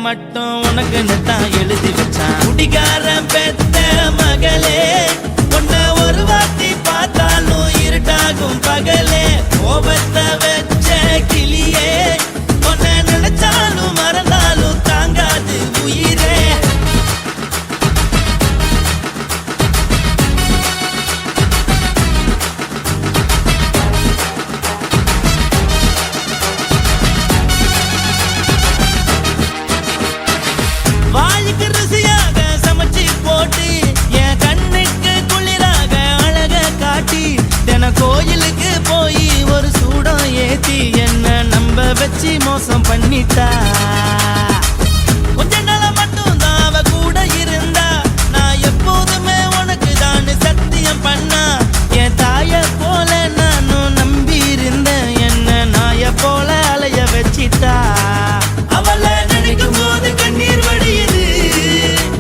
மட்டும் உனக்குன்னு தான் எழுதி வச்சான். குடிகாரன் பெத்த மகளே, உன்னை ஒரு வாட்டி பார்த்தாலும் இருட்டாகும் பகலே. கோபத்தை வச்ச கிளியே, உன்னை நினைச்சாலும் மறந்தாலும் தாங்காது உயிரே. வாய்க்கு ருசியாக சமைச்சு போட்டு என் கண்ணுக்கு குளிராக அழக காட்டி, தின கோயிலுக்கு போய் ஒரு சூடம் ஏத்தி என்ன நம்ப வச்சு மோசம் பண்ணிட்டா. கொஞ்ச நாள மட்டும் தான் அவ கூட இருந்தா, நான் எப்போதுமே உனக்கு தான் சத்தியம் பண்ணா. என் தாய போல நானும் நம்பி இருந்தேன், என்ன நாய போல அலைய வச்சிட்டா. அவளை நினைக்கும் போது கண்ணீர் வடியுது,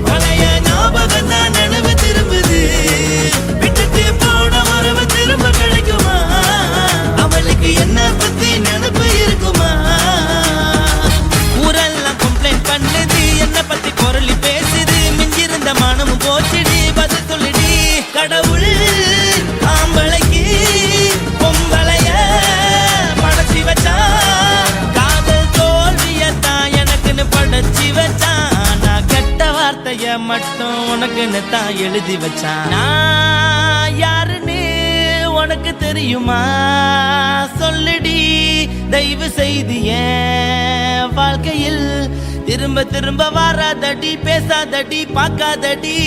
பழைய ஞாபகம் தான் நினைவு திரும்புது. விட்டுட்டு போன உறவு திரும்ப கிடைக்குமா? அவளுக்கு என்ன பத்தி நினைப்பு இருக்குமா? ஊரெல்லாம் கம்ப்ளைண்ட் பண்ணுது, என்ன பத்தி குரலி பேசுது. மிஞ்சிருந்த மனமும் போச்சுடி, பதில் சொல்லுடி. கடவுள் ஆம்பளைக்கு பொம்பளைய படைச்சி வச்சா, காதல் தோல்வியத்தான் எனக்குன்னு படைச்சி வச்சான். நான் கெட்ட வார்த்தைய மட்டும் உனக்குன்னு தான் எழுதி வச்சான். நான் யாருன்னு உனக்கு தெரியுமா? சொல்லுடி தயவு செய்து என் வாழ்க்கையில் திரும்ப திரும்ப வராதடி, பேசாதடி, பார்க்காதடி.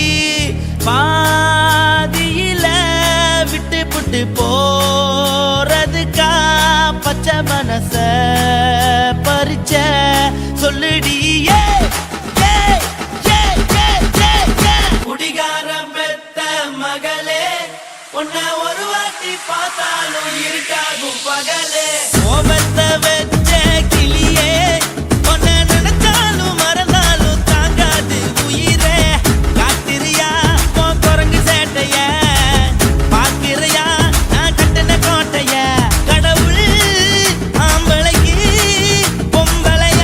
பாதியில விட்டு புட்டு போறதுக்கா பச்சை மனச பறிச்ச சொல்லுடி. குடிகாரம் பெத்த மகளே, உன்னை ஒரு வாட்டி பார்த்தாலும் இருக்காகும் பகலே. கோபத்தை வச்ச கிளியே, உன்னை நினைச்சாலும் மறந்தாலும் தாங்காது உயிரே. காத்திரியா உன் குரங்கு சேட்டைய, பார்க்கிறியா நான் கட்டின கோட்டைய. கடவுள் ஆம்பளைக்கு பொம்பளைய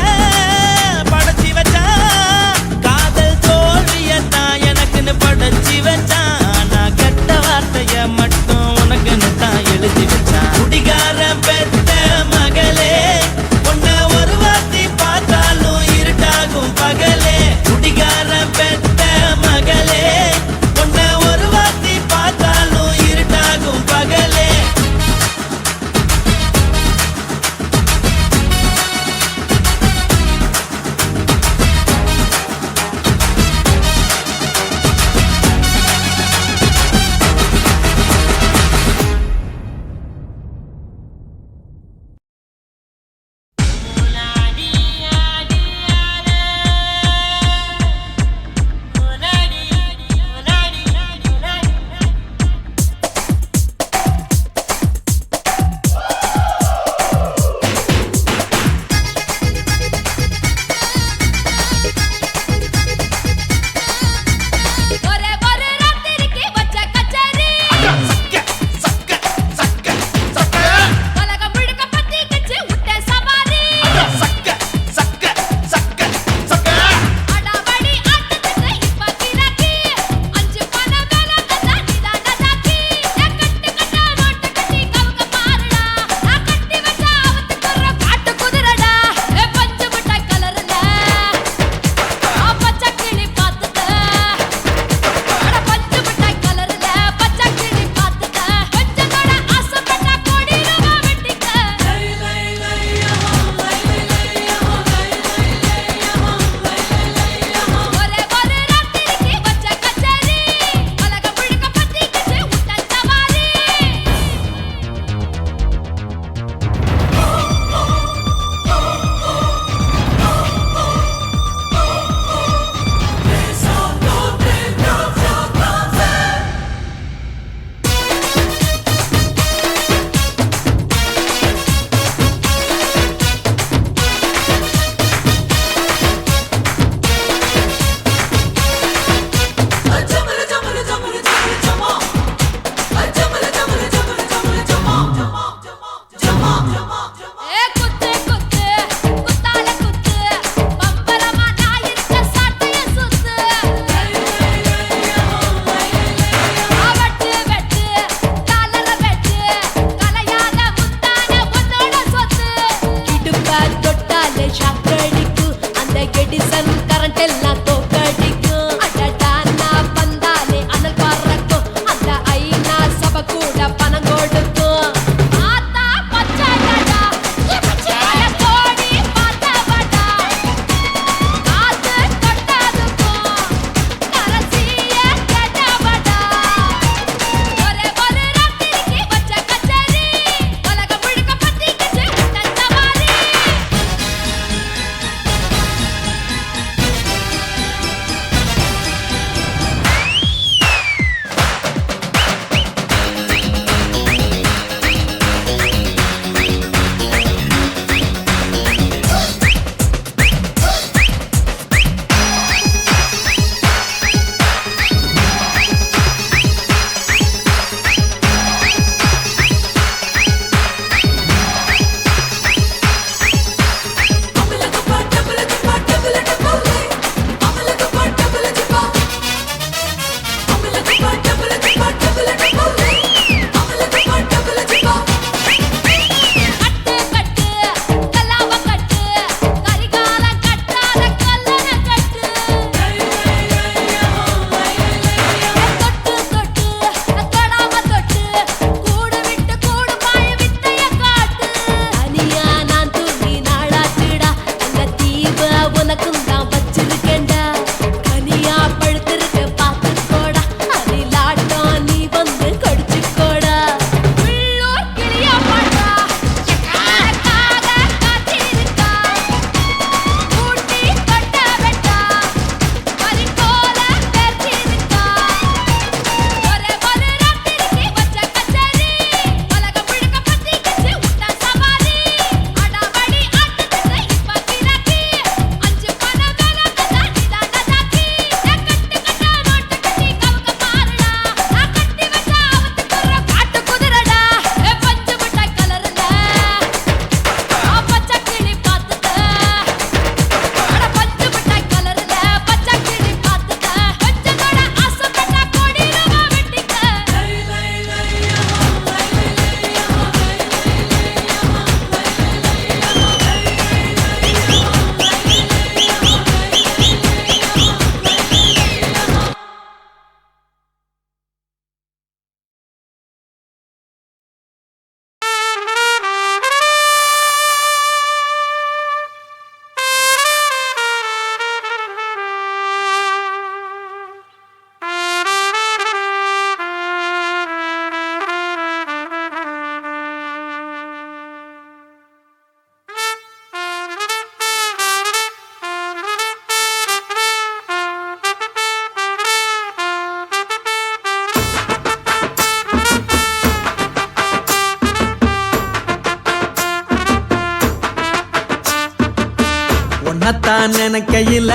உன்னத்தான் நினைக்கையில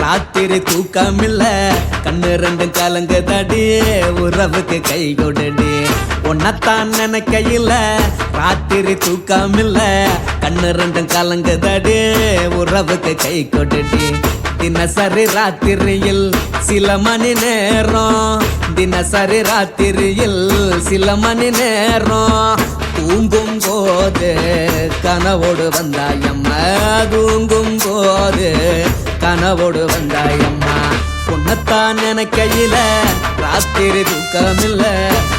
ராத்திரி தூக்கமில்ல கண்ணு ரெண்டும் கலங்குதடி உறவுக்கு கை கொடுடி உன்னத்தான் நினைக்கையில ராத்திரி தூக்கமில்ல கண்ணு ரெண்டும் கலங்குதடி உறவுக்கு கை கொடுடி தினசரி ராத்திரியில் சில மணி நேரம் தினசரி ராத்திரியில் சில மணி நேரம் தூங்கும் போது கனவோடு வந்தாயம்மா தூங்கும் போது கனவோடு வந்தாயம்மா உன்னத்தான் நினைக்கையில ராத்திரி தூக்கமில்ல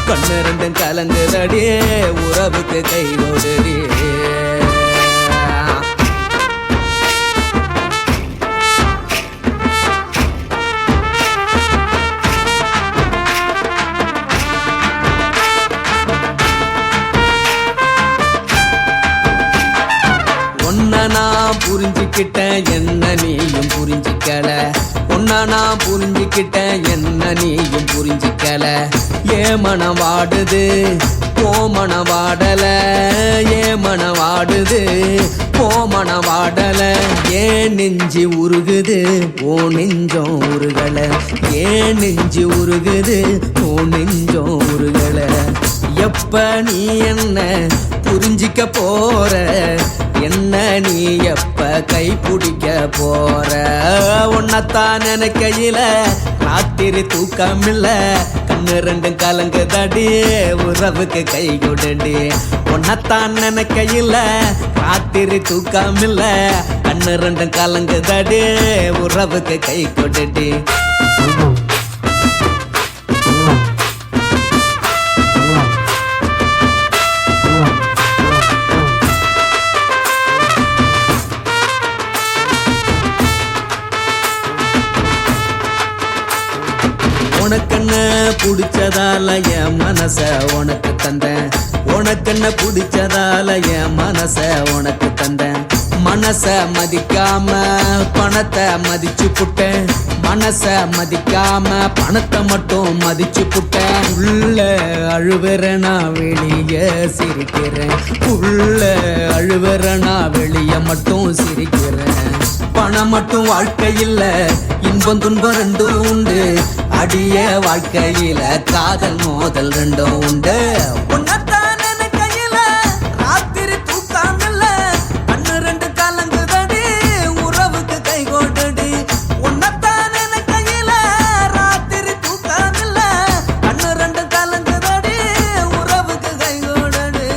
கண்ணு ரெண்டும் கலங்குதடி உறவுக்கு கை ஓடுடி நான் புரிஞ்சுக்கிட்டேன் என்ன நீயும் புரிஞ்சிக்கல உன்ன நான் புரிஞ்சுக்கிட்டேன் என்ன நீயும் புரிஞ்சிக்கல ஏ மனம் வாடுது போ மனம் வாடல ஏ மனம் வாடுது போ மனம் வாடல ஏன் நெஞ்சு உருகுது ஓ நெஞ்சம் உருகல ஏன் நெஞ்சு உருகுது ஓ நெஞ்சம் உருகல எப்ப நீ என்ன புரிஞ்சிக்க போற என்ன நீ எப்ப கை பிடிக்க போற உன்னத்தான் நினைக்கையில ராத்திரி தூக்கமில்ல கண்ணு ரெண்டும் கலங்குதடி உறவுக்கு கை கொடுடி உன்னத்தான் நினைக்கையில ராத்திரி தூக்கமில்ல கண்ணு ரெண்டும் கலங்குதடி உறவுக்கு கை கொடுடி உனக்கென்ன பிடிச்சதால என் மனச உனக்கு தந்தேன் உனக்கென்ன பிடிச்சதால என் மனச உனக்கு தந்தேன் மனச மதிக்காம பணத்தை மதிச்சு புட்டேன் மனச மதிக்காம பணத்தை மட்டும் மதிச்சு புட்டேன் உள்ள அழுவுறனா வெளிய சிரிக்கிறேன் உள்ள அழுவுறனா வெளிய மட்டும் சிரிக்கிறேன் பணம் மட்டும் வாழ்க்கையில் இன்பம் துன்பம் ரெண்டும் உண்டு அடிய வாழ்க்கையில காதல் மோதல் ரெண்டும் உண்டு உன்னத்தான் நினைக்கையில ராத்திரி தூக்கமில்ல கண்ணு ரெண்டு கலங்குதடி உறவுக்கு கை கொடுடி உன்னத்தான் நினைக்கையில ராத்திரி தூக்கமில்ல கண்ணு ரெண்டு கலங்குதடி உறவுக்கு கை கொடுடி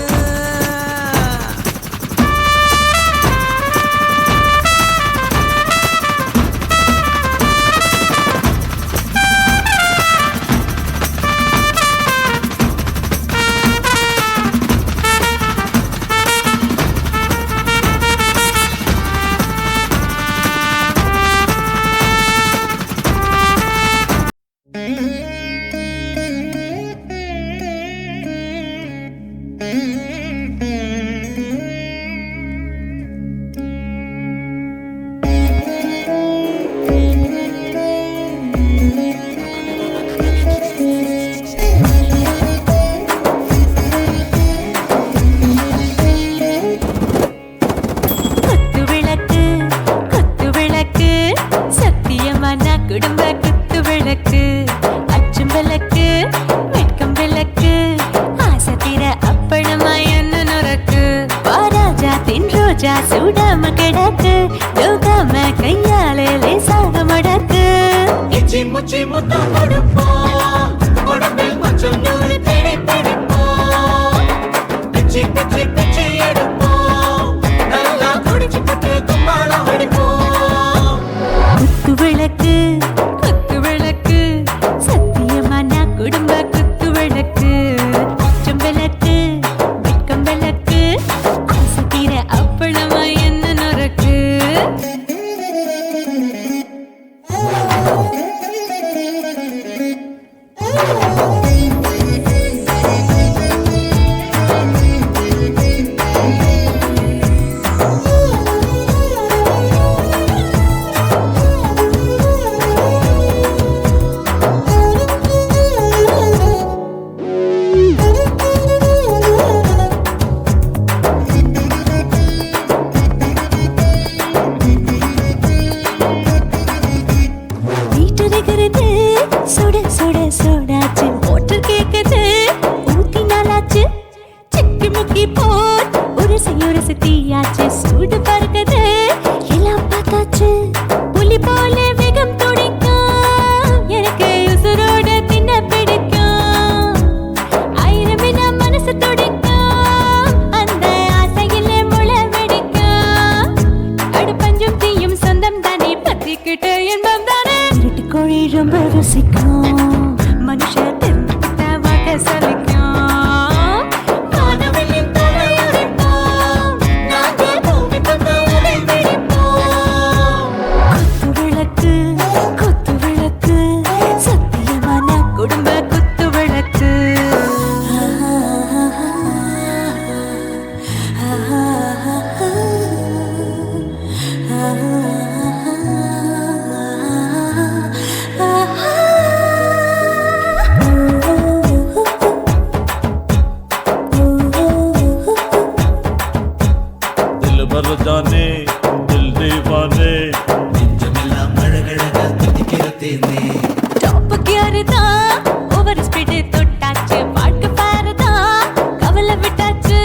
குடும்ப குத்து விளக்கு அச்சும் விளக்கு வெட்கம் விளக்கு ஆசத்திர அப்பளமா என்ன நுறக்கு வாராஜா தின் ரோஜா சூடாம கிடக்கு யோகாம கையாலே லேசாக மடக்கு இச்சி முச்சி முத்தம் கொடுப்போம் உடம்பில் மச்சம் நூறு தேடி பிடிப்போம் பிச்சி பிச்சி பிச்சி எடுப்போம் நல்லா குடிச்சு பட்டு கும்பாளம் அடிப்போம் குத்து விளக்கு குத்து விளக்கு சத்தியமான குடும்ப குத்து விளக்கு அச்சும் விளக்கு வெட்கம் விளக்கு ஆசத்திர அப்பளமா என்ன நுறக்கு தொட்டாச்சு புலி போல வேகம் துடிக்கும் எனக்கு உசுரோட தின்ன பிடிக்கும் ஆயிரம் வினா மனசு துடிக்கும் அந்த ஆசையிலே முளை வெடிக்கும் அடு பஞ்சும் தீயும் சொந்தம் தானே பத்திக்கிட்ட இன்பம் தானே இருட்டு கோழி ரொம்ப ருசிக்கும் மனுஷ தெரிஞ்சுக்கிட்ட வாக்க சலிக்கும் जाने दिल दीवाने நெஞ்சமெல்லாம் அழகழகா துடிக்கிற தேனே டாப் கியர் தான் ஓவர் ஸ்பீட் தொட்டாச்சு வாழ்க்கை பாரு தான் கவலை விட்டாச்சு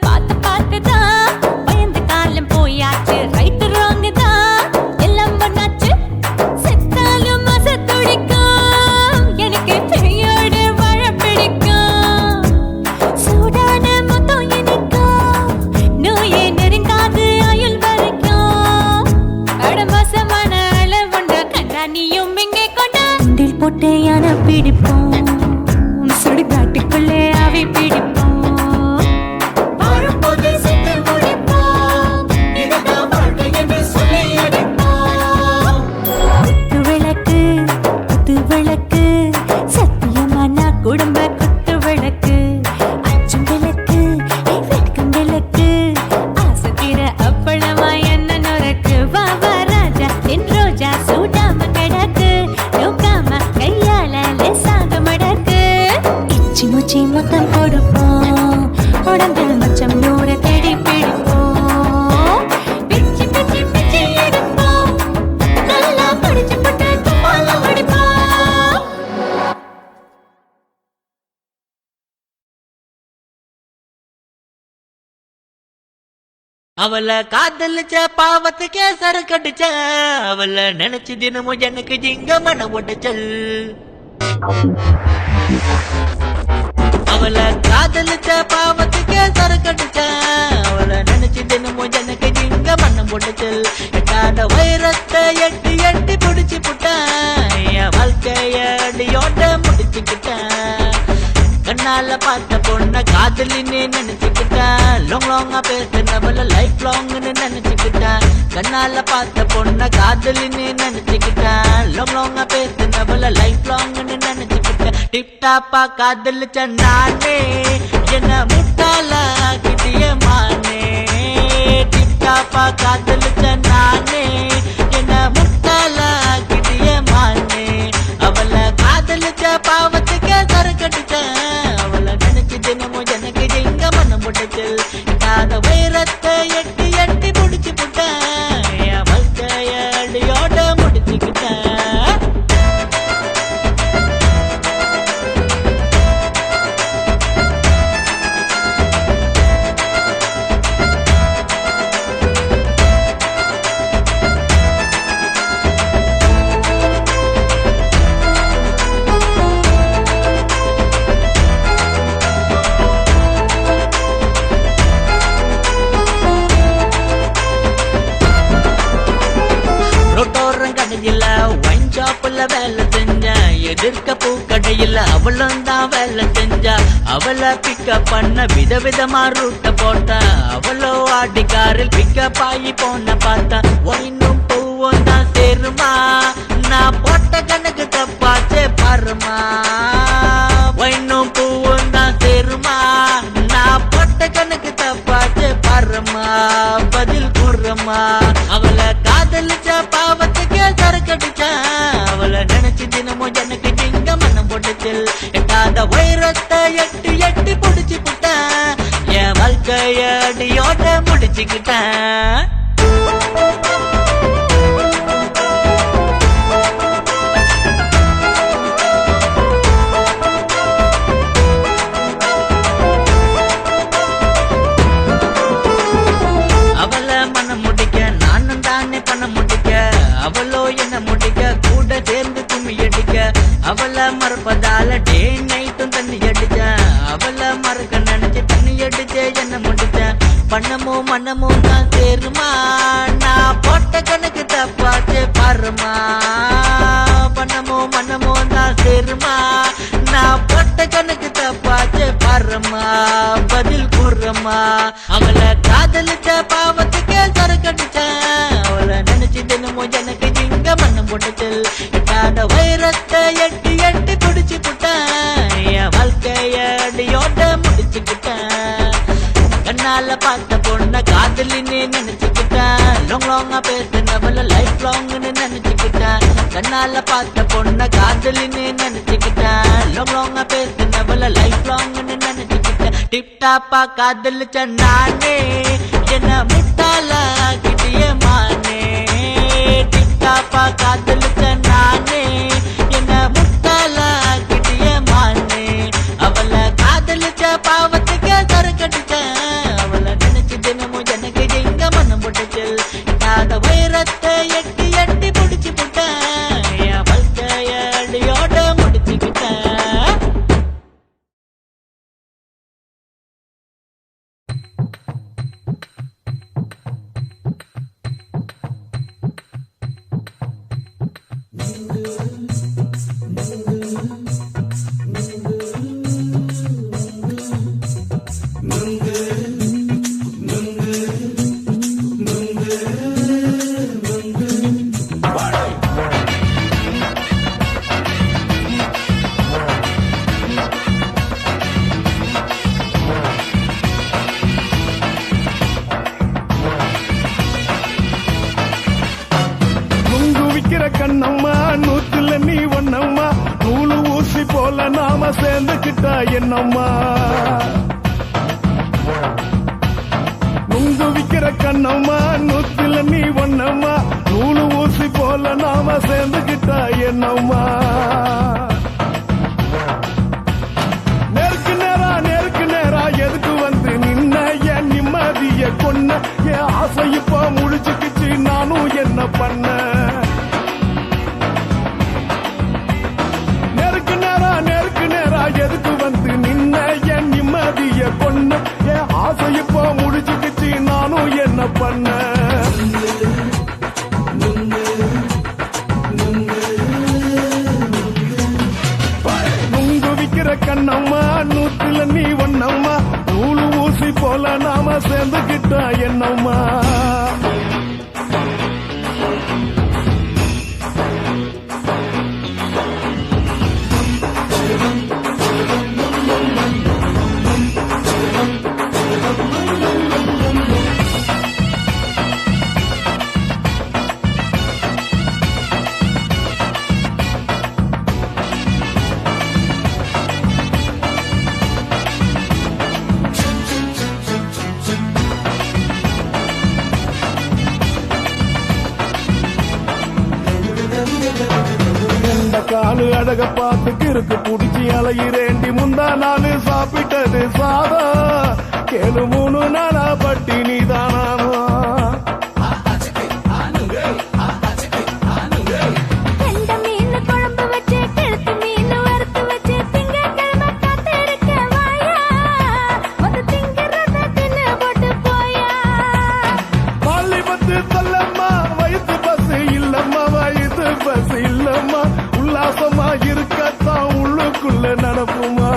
பார்த்து பார்த்து தான் பயந்து காலம் போயாச்சு ரைட் ராங் தான் எல்லாம் பண்ணாச்சு செத்தாலும் மச துடிக்கும் எனக்கு பெரியோடு வாழ பிடிக்கும் சூடான மொத்தம் இனிக்கும் நோயே நெருங்காது ஆயுள் வரைக்கும் அடமோசமான அளவுண்ட கண்ணானியும் இங்கே கொண்ட உண்டில் போட்டு யானை பிடிப்போம் சுடுகாட்டுக்குள்ளே அவை பிடிப்போம் வரும்போது செத்து முடிப்போம் இதுதான் வாழ்க்கை என்று சொல்லி அடிப்போம் குத்து விளக்கு சத்தியமான குடும்ப குத்து விளக்கு அச்சும் விளக்கு வெட்கம் விளக்கு ஆசைக்கிற அப்பளமா என்ன நுறக்கு வா வா ராஜா என் ரோஜா சூடாம கிடக்கு நோக்காம கையால லேசாக மடக்கு இச்சி முச்சி மொத்தம் கொடுப்போம் உடம்பில் மச்சம் நூற தேடி பிடிப்போம் பிச்சி பிச்சி பிச்சி எடுப்போம் நல்லா படிச்சு போட்டு துப்பால அடிப்போம் அவளை காதலிச்ச பாவத்துக்கே சரக்கடிச்ச அவளை நினைச்சு தினமும் எனக்கு ஜிங்க மன ஒடைச்சல் அவளை காதலிச்ச பாவத்துக்கே சரக்கடிச்ச அவளை நினைச்சு தினமும் எனக்கு ஜிங்க மனம் ஒடைச்சல் எட்டாத வைரத்தை எட்டி எட்டி பிடிச்சு புட்டேன் என் வாழ்க்கைய அடியோட முடிச்சுக்கிட்டேன் கண்ணால பார்த்த பொண்ண காதலின்னு நினைச்சுக்கிட்டேன் லாங் லாங்கா பேசினவள லைஃப் லாங்னு நினைச்சுக்கிட்டேன் கண்ணால பார்த்த பொண்ண காதலின்னு நினைச்சுக்கிட்டேன் லாங் லாங்கா பேசினவள லைஃப் லாங்னு நினைச்சுக்கிட்டேன் டிப்டாப்பா காதலிச்ச நானே என்ன முட்டாள கிட்டிய மானே டிப்டாப்பா காதலிச்ச நானே என்ன முட்டாள கிட்டிய மானே அவளை காதலிச்ச பாவத்துக்கே சரக்கடிச்சேன் அவளை நினைச்சு தினமும் எனக்கு எங்க மனம் முடைச்சல் எட்டாத வைரத்தை எட்டி எட்டி முடிச்சு புட்டேன் என் வாழ்க்கைய அடியோட முடிச்சுக்கிட்டேன் வைன் ஷாப்புல வேலை செஞ்ச எதிர்க்க பூக்கடையில் அவளும் தான் வேலை செஞ்சா அவளை பிக்கப் பண்ண விதவிதமா ரூட்ட போட்டா அவளோ ஆடிக்காரில் பிக்கப் ஆகி போன பார்த்தா ஒயினும் பூவும் தான் சேருமா நான் போட்ட கணக்கு தப்பாச்சே பாருமா ஒயினும் பூவும் தான் சேருமா நான் போட்ட கணக்கு தப்பாச்சே பாருமா பதில் கூறுமா அவளை காதலிச்ச பாவத்துக்கே சரக்கடிச்சேன் அவளை நினைச்சு தினமும் எனக்கு ஜிங்க மனம் போட்டுச்சல் எட்டாத வைரத்தை எட்டி எட்டி பிடிச்சு புட்டேன் என் வாழ்க்கைய அடியோட முடிச்சுக்கிட்டேன் அவளை மனம் முடிக்க நானும் தானே பண்ண முடியும் அவளோ என்ன முடிக்க கூட சேர்ந்து கும்மி அடிக்க அவளை மறப்பதால டே நைட்டும் தண்ணி அடிச்ச அவளை மறக்க நினைச்சு தண்ணி அடிச்சு என்ன முடிச்ச பண்ணமோ மன்னமோ தான் சேருமா நான் போட்ட கணக்கு தப்பாச்சு பாருமா பண்ணமோ மன்னமோ தான் சேருமா நான் போட்ட கணக்கு தப்பாச்சு பாருமா பதில் கூறுமா அவளை காதலிச்ச பாவத்துக்கே சரக்கடிச்சேன் அவளை நினைச்சு தினமும் எனக்கு இங்க மண்ணம் போட்டுச்சல் எட்டாத வைரத்தை எட்டி எட்டி பிடிச்சு புட்டேன் என் வாழ்க்கைய அடியோட முடிச்சுக்கிட்டேன் கண்ணால பார்த்த பொண்ண காதலின்னு நினைச்சுக்கிட்டேன் லாங் லாங்கா பேசினவள லைஃப் லாங்னு நினைச்சுக்கிட்டேன் கண்ணால பார்த்த பொண்ண காதலின்னு நினைச்சுக்கிட்டேன் லாங் லாங்கா பேசினவள லைஃப் லாங்னு நினைச்சுக்கிட்டேன் டிப் டாப்பா காதலிச்ச நானே என்ன முட்டாள கிட்டிய மானே டிப் டாப்பா காதலிச்ச நானே என்ன முட்டாள கிட்டிய மானே அவளை காதலிச்ச பாவத்துக்கு சரக்கடிச்சேன் அவளை நினைச்சு தினமும் எனக்கு எங்க மனம் போட்டுச்சல் இல்லாத வைரத்தை எட்டி எட்டி பிடிச்சு புட்டேன் என் வாழ்க்கைய அடியோட முடிச்சுக்கிட்டேன் கண்ணம்மா நூத்துல நீ ஒன்னம்மா நூலு ஊசி போல நாம சேர்ந்துக்கிட்டா என்னம்மா நுங்கு விக்கிற கண்ணம்மா நூத்துல நீ ஒன்னம்மா நூலு ஊசி போல நாம சேர்ந்துக்கிட்டா என்னம்மா நேருக்கு நேரா எதுக்கு வந்து நின்ன என் நிம்மதிய கொன்ன என் ஆசை இப்ப முடிச்சுக்கிச்சு நானும் என்ன பண்ண எதுக்கு வந்து நின்ன என் நிம்மதிய கொன்ன என் ஆசை இப்போ முடிச்சுக்கிச்சு நானும் என்ன பண்ண நுங்கு விக்கிற கண்ணம்மா நூத்துல நீ ஒன்னம்மா நூலு ஊசி போல நாம சேர்ந்துக்கிட்டா என்னம்மா காலு அழக பார்த்து கிறுக்கு புடிச்சி அலையிறேண்டி முந்தா நாலு சாப்பிட்டது சாதா கேளு 3 நாளா பட்டினி தானாமா உல்லாசமா இருக்கத்தான் உள்ளுக்குள்ள நடப்புமா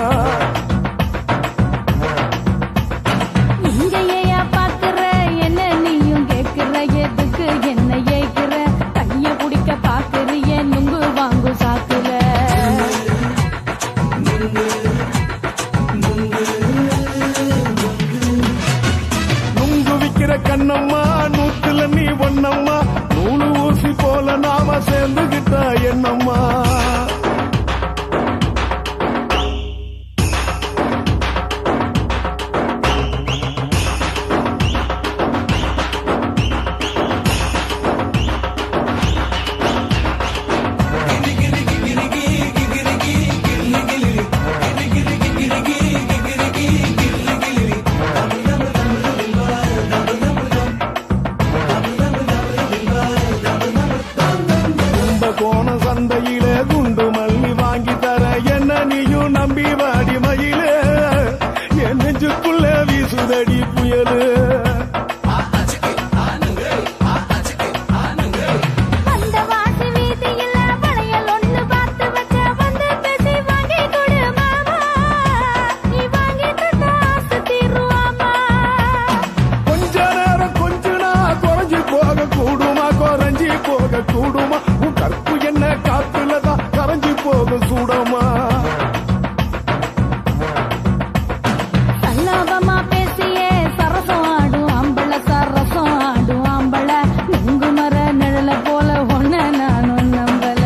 இங்கேயா பாக்குற என்ன நீயும் கேக்குற எதுக்கு என்ன ஏக்குற கைய குடிக்க பாக்குறிய நுங்கு வாங்கு சாக்குற நுங்கு விக்கிற கண்ணம்மா நூத்துல நீ ஒன்னம்மா நூலு ஊசி போல நாம சேர்ந்துகிட்டா என்னம்மா சூடுமா உன் கற்பு என்ன காத்துலதான் கரைஞ்சி போகும் சூடமா சல்லாபமா பேசியே சரசம் ஆடும் ஆம்பள சரசம் ஆடும் ஆம்பள நுங்கு மர நிழல போல ஒன்ன நானும் நம்பல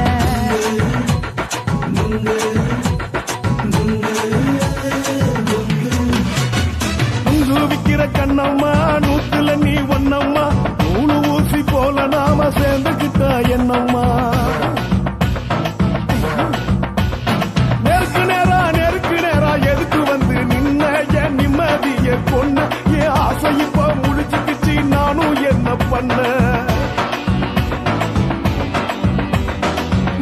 நுங்கு விக்கிற கண்ணம்மா நூத்துல நீ ஒன்னம்மா நூலு ஊசி போல நாம சேர்ந்துக்கிட்டா என்னம்மா நெருக்கு நேரா எதுக்கு வந்து நின்ன என் நிம்மதிய பொண்ண என் ஆசை இப்ப முடிச்சுக்கிச்சு நானும் என்ன பண்ண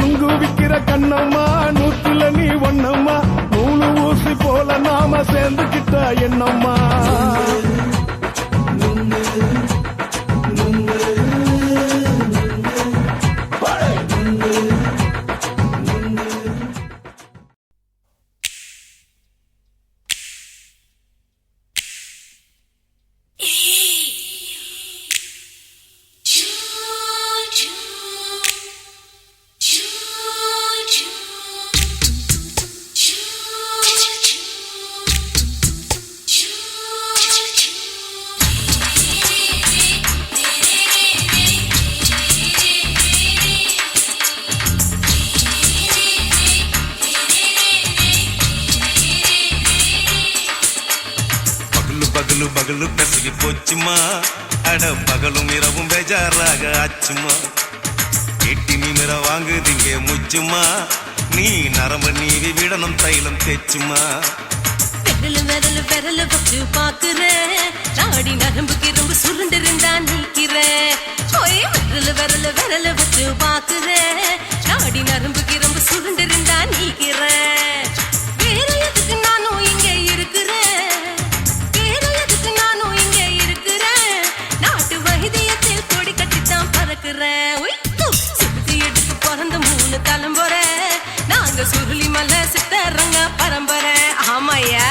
நுங்கு விக்கிற கண்ணம்மா நூத்துல நீ ஒன்னம்மா நூலு ஊசி போல நாம சேர்ந்துக்கிட்டா என்னம்மா பகலு பெசகி போச்சுமா அட பகலும் இரவும் பேஜாராக ஆச்சுமா எட்டி நிமிர வாங்குதிங்க முச்சுமா நீ நரம்பு நீவி விடணும் தைலம் தேச்சுமா விரல வச்சு பாக்குறேன் நாடி நரம்பு கிரம்பு சுருண்டு இருந்தா நீக்கிறேன் விரல வச்சு பாக்குறேன் நாடி நரம்பு கிரம்பு சுருண்டு இருந்தா நீக்கிறேன் வேற எதுக்கு நானும் இங்க இருக்கிறேன் நாட்டு வைத்தியத்தில் கொடி கட்டித்தான் பறக்குறேன் சுத்தி எடுத்து பிறந்த 3 தலைமுறை நாங்க சுருளி மலை சித்தரங்க பரம்பரை ஆமாயா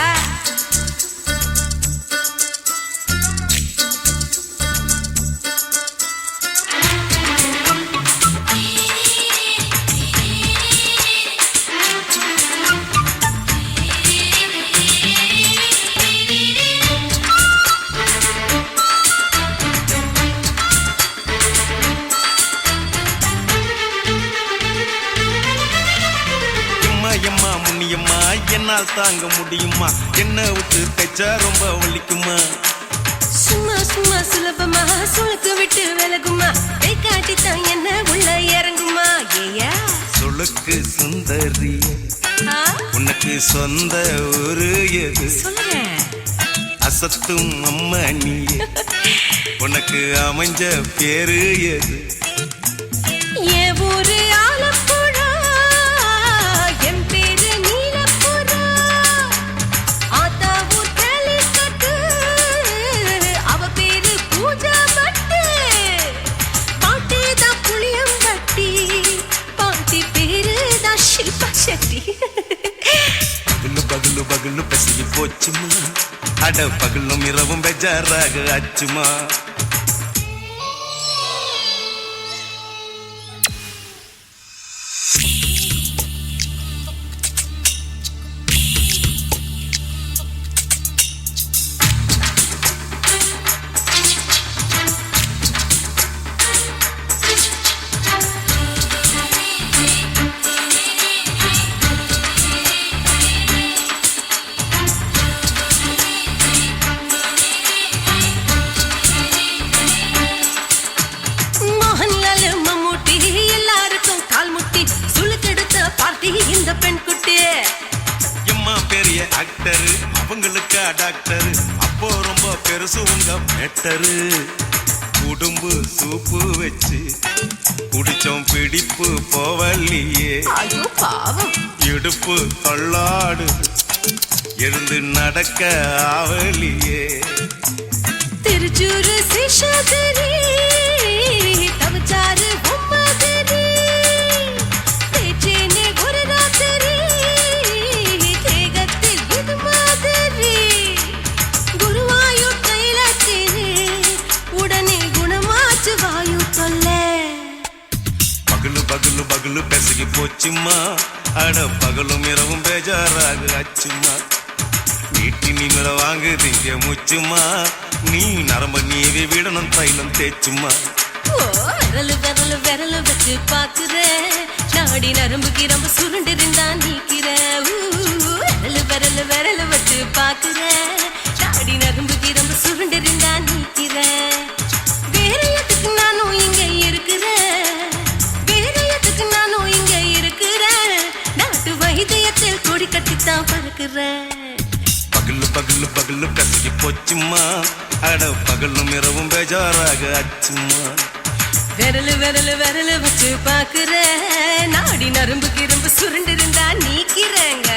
என்னால் தாங்க முடியுமா என்ன விட்டு தைச்சா ரொம்ப வலிக்குமா சும்மா சும்மா சுலபமா சுளுக்கு விட்டு விலகுமா கை காட்டித்தான் என்ன உள்ள இறங்குமா ஏயா சுளுக்கு சுந்தரி உனக்கு சொந்த ஒரு எது சொல்றேன் அசத்தும் அம்மா நீ உனக்கு அமைஞ்ச பேரு எது ஏ ஊரு ஆலப்புழா என் பேரு நீலப்புறா ஆத்தா ஊர் கேலிக்கட்டு அவ பேரு பூஜா பட்டு பாட்டி தான் புளியம்பட்டி பாட்டி பேரு தான் ஷில்பா செட்டி பகலு பசிக்கு போச்சுமா அட பகலும் இரவும் பெஜாராக ஆச்சுமா இந்த பெண் குட்டி எம்மா பெரிய ஆக்டர் அவங்களுக்கு டாக்டர் அப்போ ரொம்ப பெருசு உங்க மேட்டரு குடும்பு சூப்பு வச்சு குடிச்சோம் பிடிப்பு போவல்லையே ஐயோ பாவம் இடுப்பு தள்ளாடு எழுந்து நடக்க ஆவலியே திருச்சூரு சிஷாதிரி தவச்சாரு பொம்மதிரி தேச்சேனே ஒரு ராத்திரி தேகத்தில் இது மாதிரி குருவாயூர் தைலத்தினே உடனே குணமாச்சு வாயு தொல்லை பகலு பகலு பெசகி போச்சுமா அட பகலும் இரவும் பேஜாராக ஆச்சுமா வீட்டி நீங்கள வாங்குதீங்க முச்சுமா நீ நரம்ப நீவி விடணும் தைலம் தேச்சுமா ஓ விரலு விரலு விரலு வச்சு பாக்குற நாடி நரம்பு கிரம்பு சுருண்டிருந்தா நீக்கிற விரலு விரலு விரலு வச்சு பாக்குற நாடி நரம்பு கிரம்பு சுருண்டிருந்தா நீக்கிற வேற எதுக்கு நானும் இங்க இருக்கிறேன் வேற எதுக்கு நானும் இங்க இருக்கிறேன் நாட்டு வைத்தியத்தில் கொடி கட்டித்தான் பறக்குறேன் பகலு பகலு பகலு கசகி போச்சுமா அட பகலும் இரவும் பேஜாராக ஆச்சுமா விரலு விரலு விரலு வச்சு பாக்குற நாடி நரம்பு கிரம்பு சுருண்டிருந்தா நீக்கிறேங்க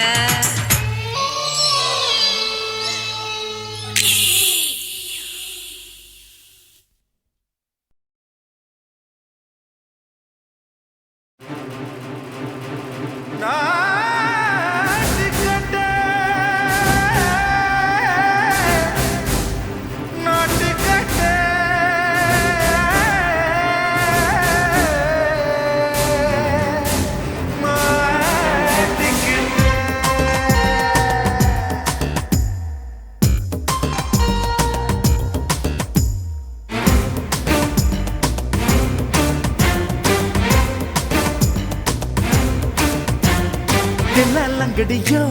தில்லாலங்கடியோ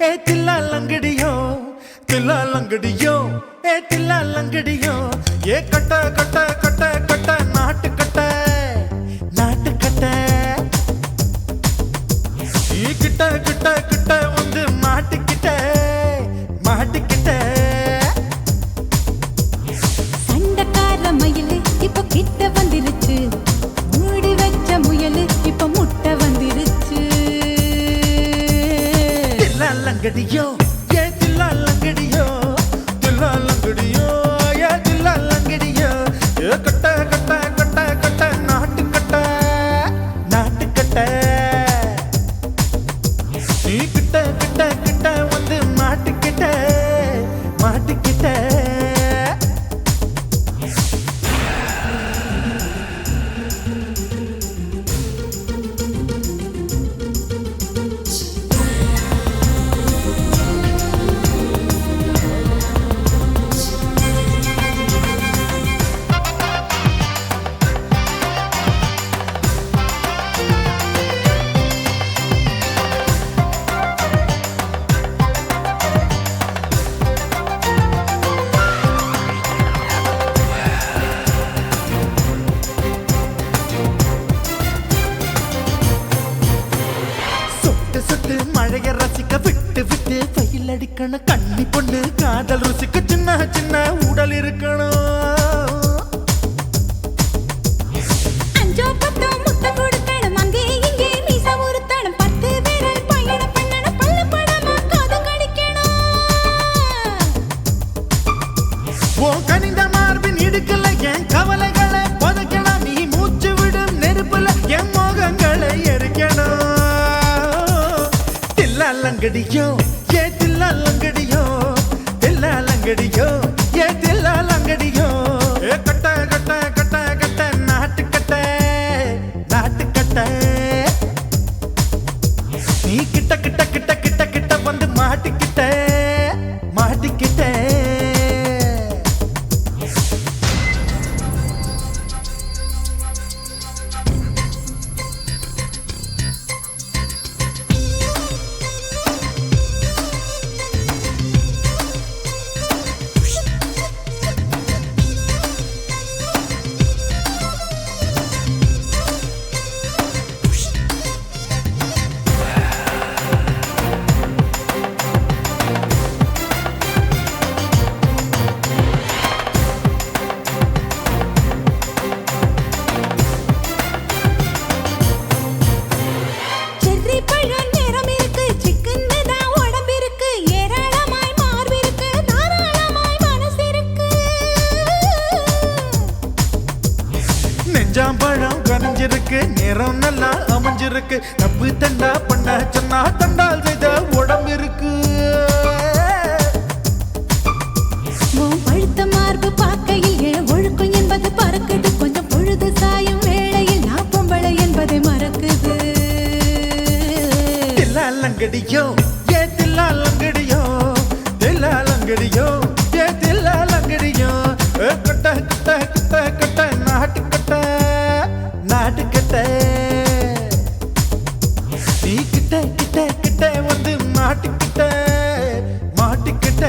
ஏ தில்லாலங்கடியோ தில்லாலங்கடியோ ஏ தில்லாலங்கடியோ ஏ கட்ட கட்ட கட்ட கட்ட நாட்டு கட்ட நாட்டு கட்ட ஈ கிட்ட கிட்ட கிட்ட வந்து மாட்டிக்கிட்ட மாட்டிக்கிட்ட சண்டக்கார மயிலு இப்ப கிட்ட வந்துருச்சு மூடி வச்ச முயலு இப்ப முட்டை வந்துருச்சு தில்லாலங்கடியோ ஏ தில்லாலங்கடியோ தில்லாலங்கடியோ ஏ தில்லாலங்கடியோ ஏ கட்ட கட்ட கட்ட கட்ட நாட்டு கட்ட நாட்டு கட்ட நீ கிட்ட கிட்ட கிட்ட வந்து மாட்டிக்கிட்ட மாட்டிக்கிட்ட சுட்டு மழைய ரசிக்க விட்டு விட்டு வெயில் அடிக்கணும் கண்ணி பொண்ணு காதல் ருசிக்க சின்ன சின்ன உடல் இருக்கணும் அஞ்சோ பத்தோ முட்டை கொடுக்கணும் அங்கே இங்கே மீச உருத்தணும் 10 விரல் பயணம் பண்ணணும் பல்ல படமா காது கடிக்கணும் ஓ கனிந்த மார்பின் இடுக்கல என் கவலைகளை புதைக்கணும் நீ மூச்சு விடும் நெருப்புல என் மோகங்களை எரிக்கணும் தில்லாலங்கடியோ ஏ தில்லாலங்கடியோ தில்லாலங்கடியோ ஏ தில்லாலங்கடியோ ஏ கட்ட கட்ட கட்ட கட்ட நாட்டு கட்ட நாட்டு கட்ட நீ கிட்ட கிட்ட கிட்ட கிட்ட கிட்ட வந்து மாட்டிக்கிட்ட மாட்டிக்கிட்ட செர்ரி பழம் நிறம் இருக்கு சிக்கன்னு தான் உடம்பு இருக்கு ஏராளமாய் மார்பு இருக்கு தாராளமாய் மனசு இருக்கு நெஞ்சாம்பழம் கனிஞ்சிருக்கு நிறம் நல்லா அமைஞ்சிருக்கு தப்பு தண்டா பண்ண சொன்னா தண்டால் செய்த உடம்பு இருக்கு உன் பழுத்த மார்பு பார்க்கையில் ஒழுக்கம் என்பது பறக்குது கொஞ்சம் பொழுது சாயும் வேளையில் நான் பொம்பளை என்பதை மறக்குது லங்கடியோ ஏ தில்லா லங்கடியோ தில்லா லங்கடியோ ஏ தில்லா லங்கடியோ கட்ட கட்ட கட்ட கட்ட நாட்டு கட்ட நாட்டு கட்ட நீ கிட்ட கிட்ட கிட்ட வந்து மாட்டிக்கிட்ட மாட்டிக்கிட்ட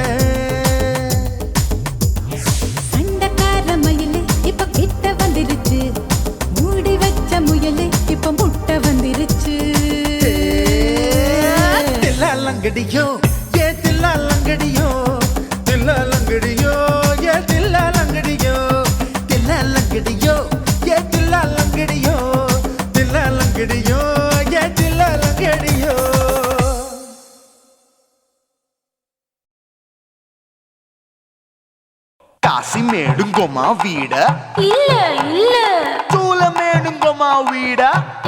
சண்டக்கார மயிலு இப்ப கிட்ட வந்துருச்சு மூடி வச்ச முயலு இப்ப முட்டை வந்துருச்சு தில்லா லங்கடியோ ஏ தில்லா லங்கடியோ தில்லா லங்கடியோ ஏ தில்லா லங்கடியோ தில்லா லங்கடியோ ஏ தில்லா லங்கடியோ தில்லா லங்கடியோ ஏ தில்லா லங்கடியோ కాశీమేడుంగోమా వీడ இல்ல இல்ல చూలమేడుంగోమా వీడ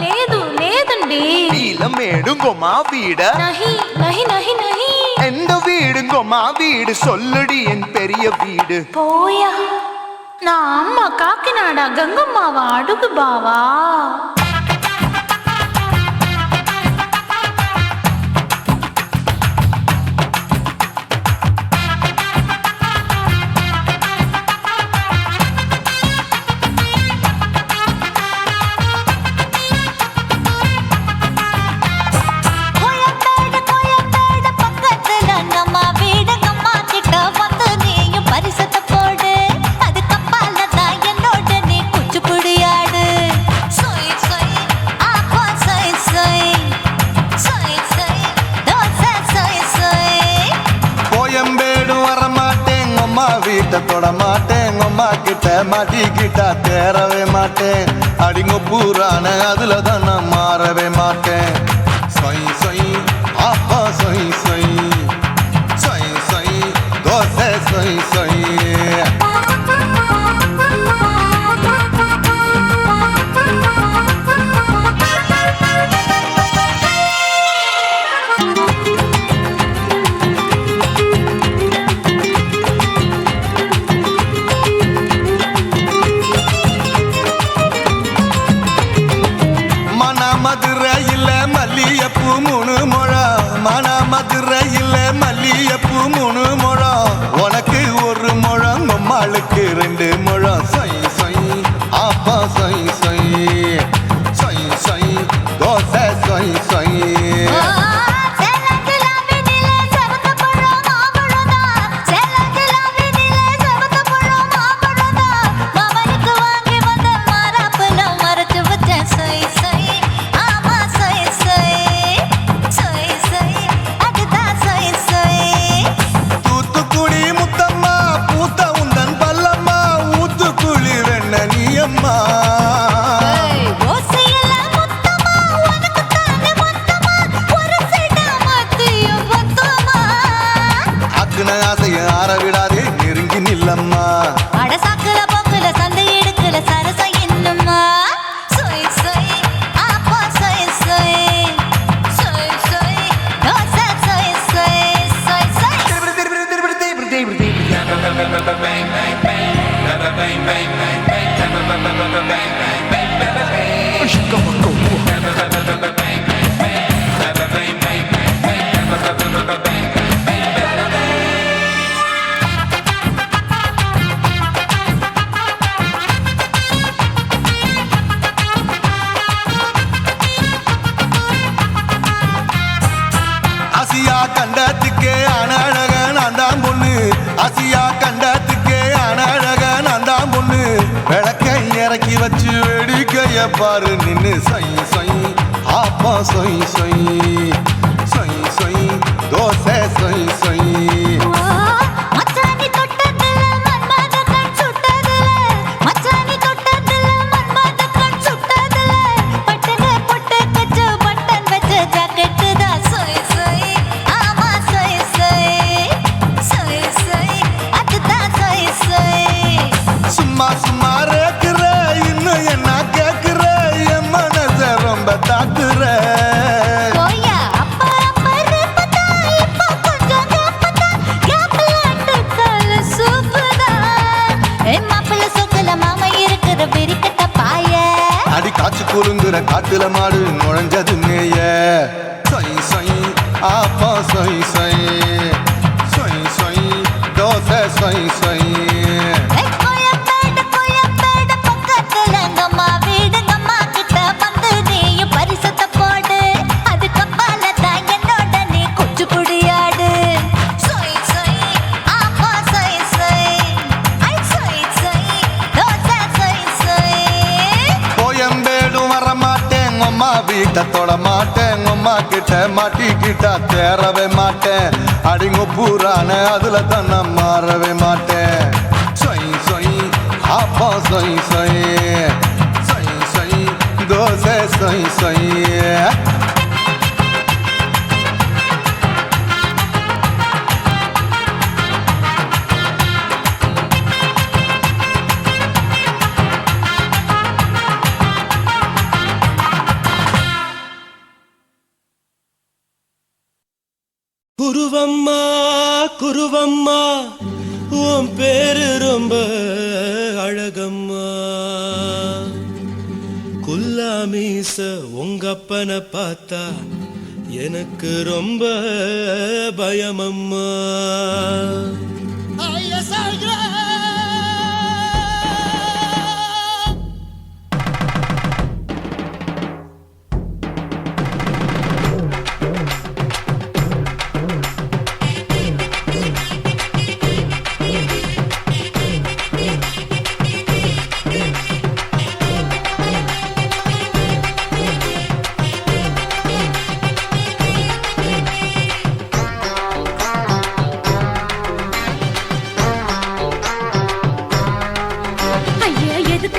లేదు లేదండి నీలమేడుంగోమా వీడ நஹி நஹி நஹி நஹி எந்த வீடுங்கோமா வீடு சொல்லுடி என் பெரிய வீடு போயா நான் அம்மா காக்கிநாடா கங்கம்மாவா அடுகு பாவா வீட்டை தொட மாட்டேன் அம்மா கிட்ட மாட்டிக்கிட்டா தேரவே மாட்டேன் அடிங்க பூரான அதுல தான் நான் மாறவே மாட்டேன் சொய் சொய் ஆப்பா சொய் சொய் சொய் சொய் தோசை சொய் சொய் மதுரையில் மல்லியப்பூ 3 முழம் மன மதுரையில் மல்லியப்பூ 3 முழம் உனக்கு 1 முழம் அம்மாளுக்கு 2 முழம் சொய் சொய் ஆப்பா சொய் சொய் சொய் சொய் தோசை சொய் சொய் ஆசைய ஆற விடாதே நெருங்கி நில்லம்மா அடசாக்குல போக்குல சந்தை எடுக்கல சரச இன்னும்மா சொய் சொய் ஆப்பா சொய் சொய் சொய் சொய் தோசை சொய் சொய் சொய் சொய் ஆசியா கண்டத்துக்கே அனழக நான் தான் பொண்ணு ஆசியா கண்டத்துக்கே அனழக நான் தான் பொண்ணு விளக்கை இறக்கி வச்சு வேடிக்கைய பாரு நின்னு சொய் சொய் ஆப்பா சொய் சொய் சொய் சொய் தோசை சொய் சொய் மச்சானி தொட்டதுல மன்மத கண் சுட்டதுல மச்சானி தொட்டதுல மன்மத கண் சுட்டதுல பட்டன பொட்டு கச்சு பட்டன் வச்ச ஜாக்கெட் தான் சொய் சொய் ஆமா சொய் சொய் சொய் சொய் அதுதான் சொய் சொய் சும்மா சும்மா ரேக்குற இன்னும் என்ன கேக்குற என் மனச ரொம்ப தாக்குற போயா அப்பா அப்பா ரப்பதா இப்ப கொஞ்சம் ரப்பதா யாப்லாட்டு கால சூப்பரா மாப்பிள்ள சொக்கல மாமா இருக்கிற வெறிக்கட்ட பாய அடி காய்ச்சி குலுங்குற காட்டுல மாடு நுழைஞ்சது மேய சொய் சொய் ஆப்பா சொய் சொய் சொய் சொய் தோசை சொய் சொய் கோயம்பேடு பக்கத்துல எங்கம்மா வீடு அம்மா கிட்ட வந்து நீயும் பரிசத்தை போடு அது கப்பால தான் என்னோட நீ குச்சி புடியாடு சொய் சொய் ஆப்பா சொய் சொய் ஐ சொய் சொய் தோசை சொய் சொய் கோயம்பேடும் வரமாட்டேன் அம்மா வீட்டை தொட மாட்டேன் அம்மா கிட்ட மாட்டிக்கிட்டா தேரவே மாட்டேன் அடிங்க பூரான அதுல தான் நான் மாறவே மாட்டேன் சொய் சொய் ஆப்பா சொய் சொய் சொய் சொய் தோசை சொய் சொய் குருவம்மா குருவம்மா உன் பேரு ரொம்ப அழகம்மா குல்லாமீச உங்க அப்பனை பார்த்தா எனக்கு ரொம்ப பயமம்மா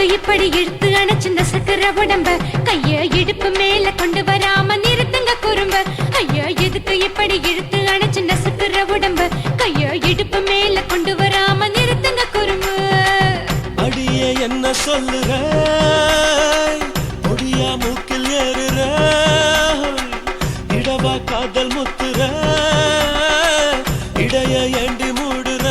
இப்படி இழுத்து அணைச்சு நசுக்கிற உடம்ப கைய இடுப்பு மேல கொண்டு வராம நிறுத்துங்க குறும்ப ஐயா எதுக்கு இப்படி இழுத்து அணைச்சு நசுக்கிற உடம்ப கைய இடுப்பு மேல கொண்டு வராம நிறுத்துங்க குறும்பு அடிய என்ன சொல்லுற பொடியா மூக்கில் ஏறுற இடவா காதல் முத்துற இடைய ஏண்டி மூடுற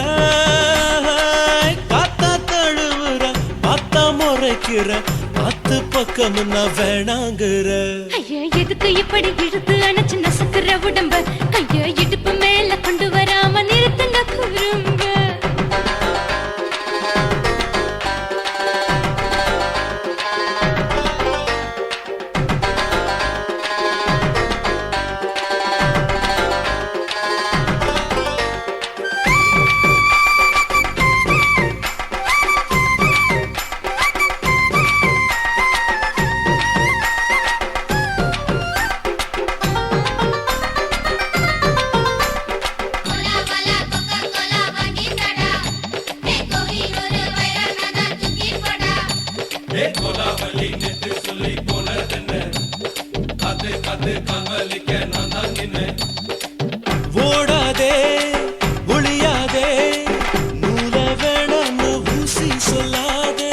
காத்தா தழுவுற பார்த்தா முறைக்கிற பத்து பக்கம் நான் வேணாங்குற ஐயா எதுக்கு இப்படி இழுத்து அணைச்சு நசுக்கிற உடம்ப கைய இடுப்பு மேல கொண்டு வராம நிறுத்துங்க குறும்ப ஓடாதே ஒளியாதே நூல வேணான்னு ஊசி சொல்லாதே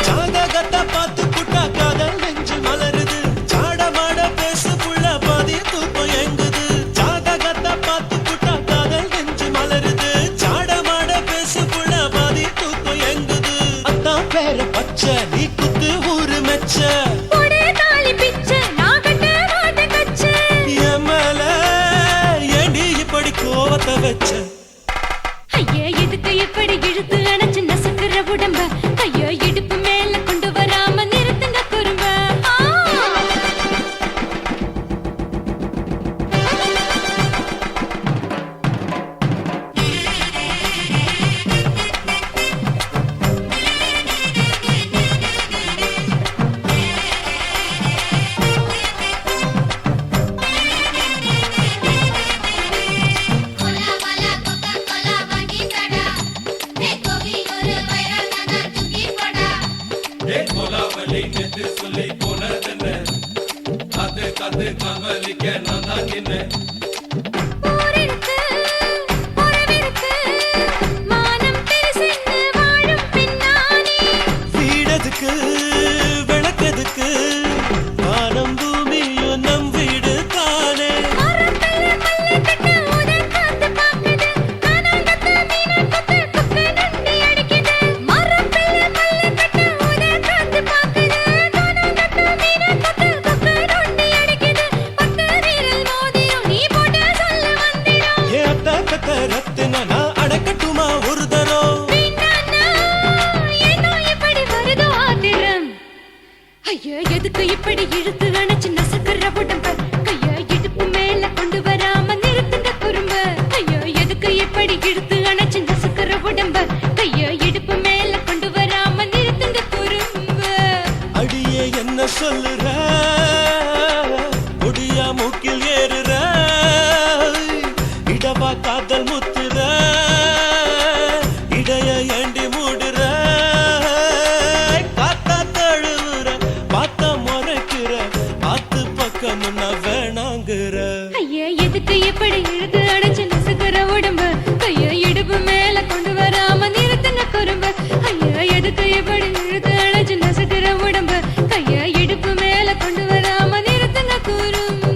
ஜாதகத்தை பார்த்து புட்டா காதல் நெஞ்சு மலருது சாடமாட பேசு புள்ள பாதி தூக்கம் எங்குது ஜாதகத்தை பார்த்து புட்டா காதல் நெஞ்சு மலருது சாடமாட பேசு புள்ள பாதி தூக்கம் எங்குது அத்தான் பேர பச்சை நீ குத்து ஊரு மெச்ச கோவத்தை வச்ச ஐயா எதுக்கு இப்படி இழுத்து அணைச்சு நசுக்கிற உடம்ப கைய இடுப்பு மேல கொண்டு வராம நிறுத்துங்க குறும்ப வீடதுக்கு விளக்கதுக்கு வானம் பூமியும் நம் வீடு தானே மரம் சொல்லுற முடியா மூக்கில் ஏறுற இடவா காதல் முத்துற இடைய ஏண்டி மூடுற காத்தா தழுவுற பார்த்த முறைக்கிற பார்த்து பக்கம் வேணாங்குற ஐயா எதுக்கு இப்படி இழுத்து அடைச்சு நசுக்கிற உடம்பு கைய இடுப்பு மேல கொண்டு வராம நிறுத்துங்க குறும்பு ஐயா எதுக்கு இப்படி இழுத்து அடைச்சு நசுக்கிற உடம்பு கைய இடுப்பு மேல கொண்டு வராம நிறுத்துங்க குறும்பு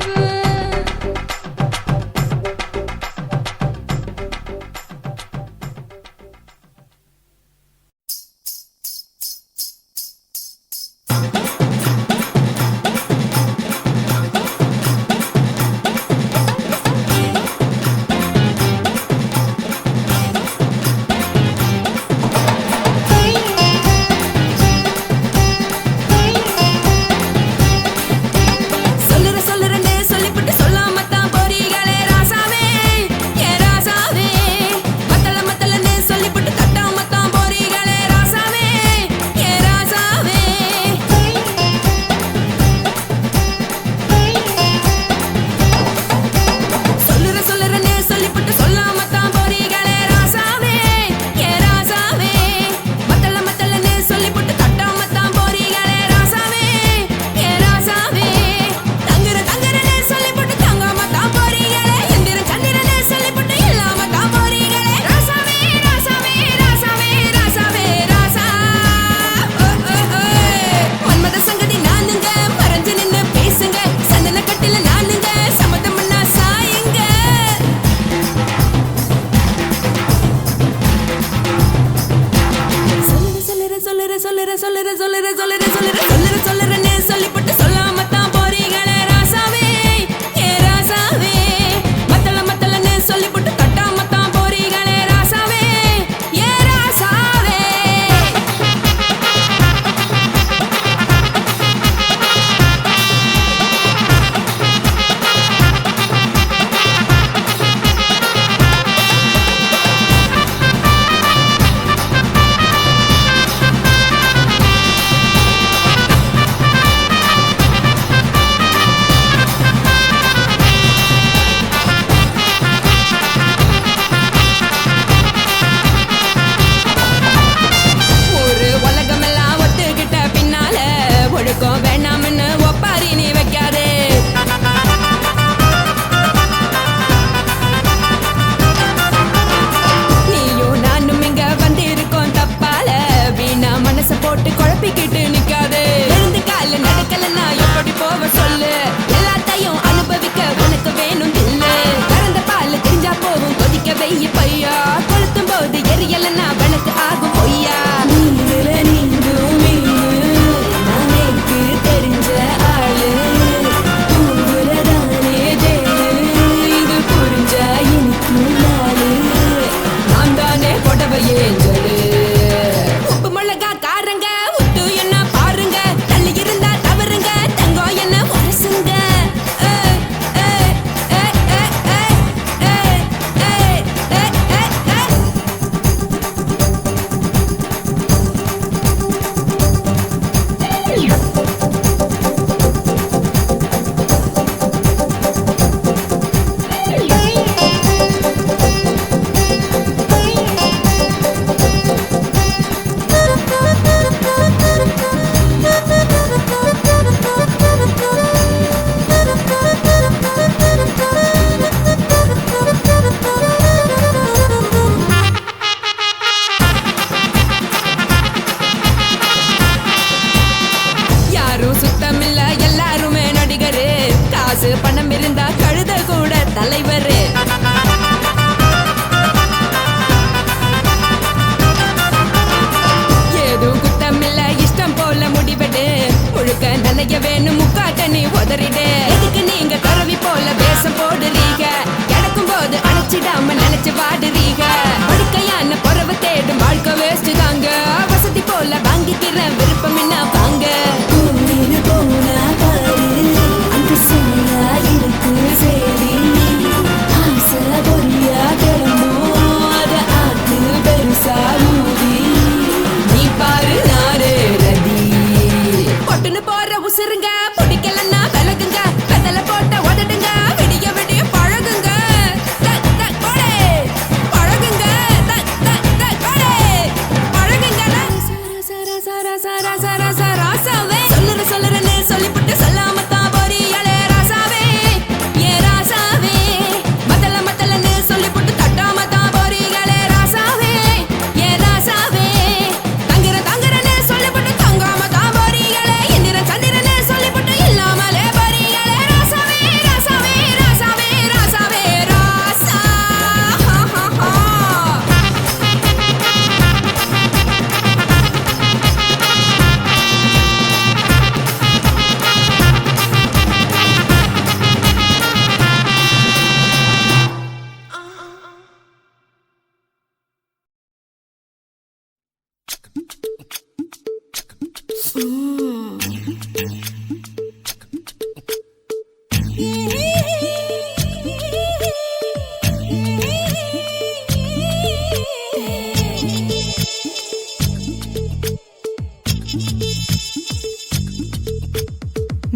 உசுறு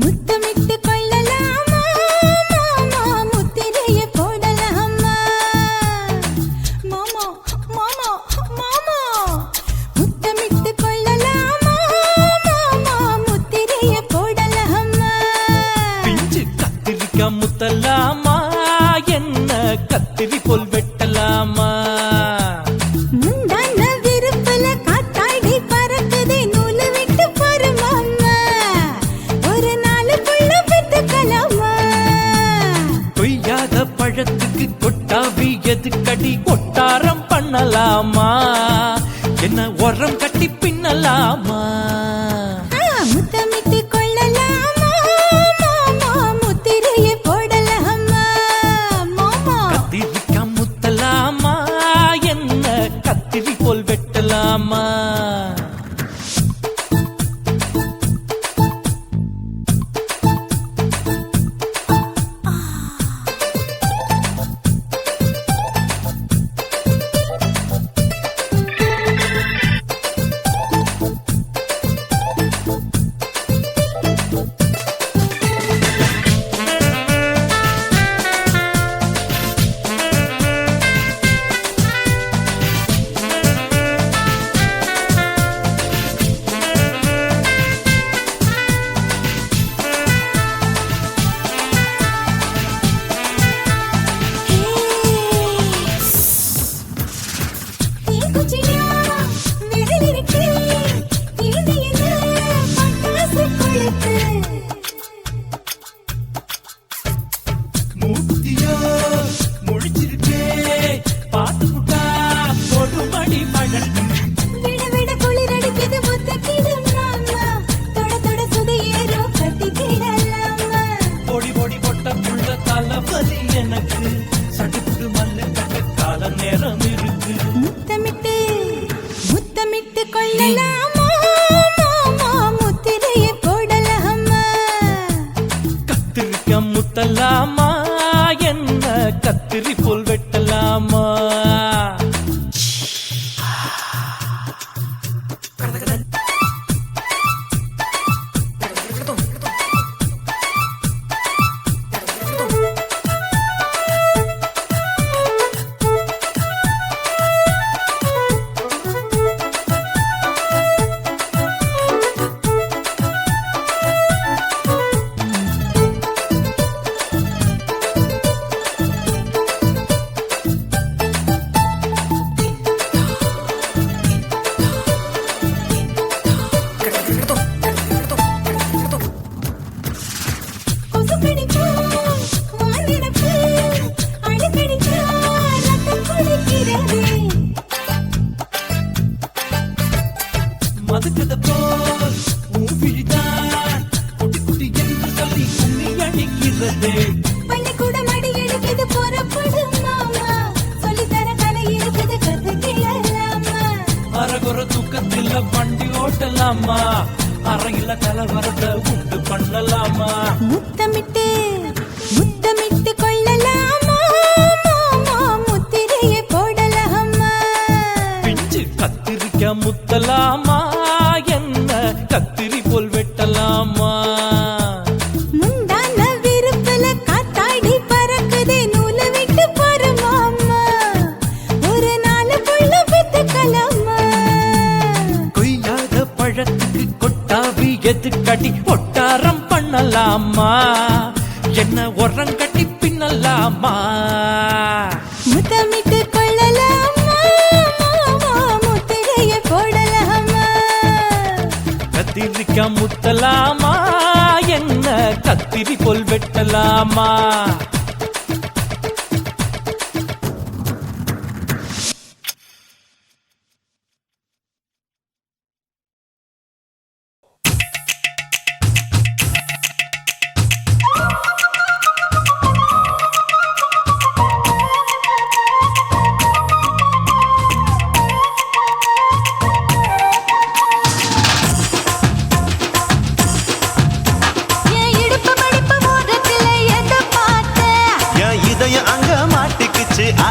முத்தமிட்டு கொள்ளலாமா மாமா முத்திரைய போடலாமா மாமா மாமா மாமா முத்தமிட்டு கொள்ளலாமா மாமா முத்திரைய போடலாமா பிஞ்சு கத்திரிக்காய் முத்தலாமா என்ன கத்திரி போல் வெட்டலாமா முந்தான விருப்பல காத்தாடி பறக்குதே நூலு விட்டு பாரு மாமா ஒரு நாள் புள்ள பெத்துக்கலாமா கொய்யாத பழத்துக்கு கொட்டாவி எதுக்கடி கொட்டாரம் பண்ணலாமா என்ன உரம் கட்டி பின்னலாமா முத்தமிட்டு கொள்ளலாமா மாமா முத்திரைய போடலாமா மாமா கத்திரிக்காய் முத்தலாமா என்ன கத்திரி போல் வெட்டலாமா தீக்குச்சியா விரல் இருக்கு தீண்டி என்ன பட்டாசு கொளுத்து மூத்தியோ முழிச்சிருக்கே பாத்து புட்டா கொடுமடி மழல் விட விட குளிர் அடிக்குது முத்தக்கிடு மாமா தொட தொட சுதையேறோ கட்டிக்கிடலாமா பொடி பொடி பொட்ட புள்ள தலைவலி எனக்கு சடுக்கு மல்லு கட்ட கால நேரம் இருக்கு முத்தமிட்டு முத்தமிட்டு கொள்ளலாமா மாமா முத்திரைய போடலாமா கத்திரிக்காய் முத்தலாமா என்ன கத்திரி போல் வெட்டலாமா கொசு கடிச்சா வானிடப்பு அடிக்கடிச்சா ரத்தம் குடிக்கிறதே மதுக்கத போல் மூவிழிதான் குட்டி குட்டி என்று சொல்லி கும்மி அடிக்கிறதே பள்ளிக்கூட மடி எடுக்குது புறப்படு மாமா சொல்லித்தர கலை இருக்குது கத்துக்கிடலாமா அரகுற தூக்கத்தில் வண்டி ஓட்டலாமா அறையில கலவரத்தை உண்டு பண்ணலாமா முத்தமிட்டு முத்தமிட்டு கொள்ளலாமா மாமா முத்திரைய போடலாமா பிஞ்சு கத்திரிக்காய் முத்தலாமா என்ன கத்திரி போல் வெட்டலாமா முந்தான விருப்பல காத்தாடி பறக்குதே நூலு விட்டு பாரு மாமா ஒரு நாள் புள்ள பெத்துக்கலாமா கொய்யாத பழத்துக்கு கொட்டாவி எதுக்கடி ஒட்டாரம் பண்ணலாமா என்ன உரம் கட்டி பின்னலாமா முத்தமிட்டு கொள்ளலாமா மாமா முத்திரைய போடலாமா கத்திரிக்காய் முத்தலாமா என்ன கத்திரி போல் வெட்டலாமா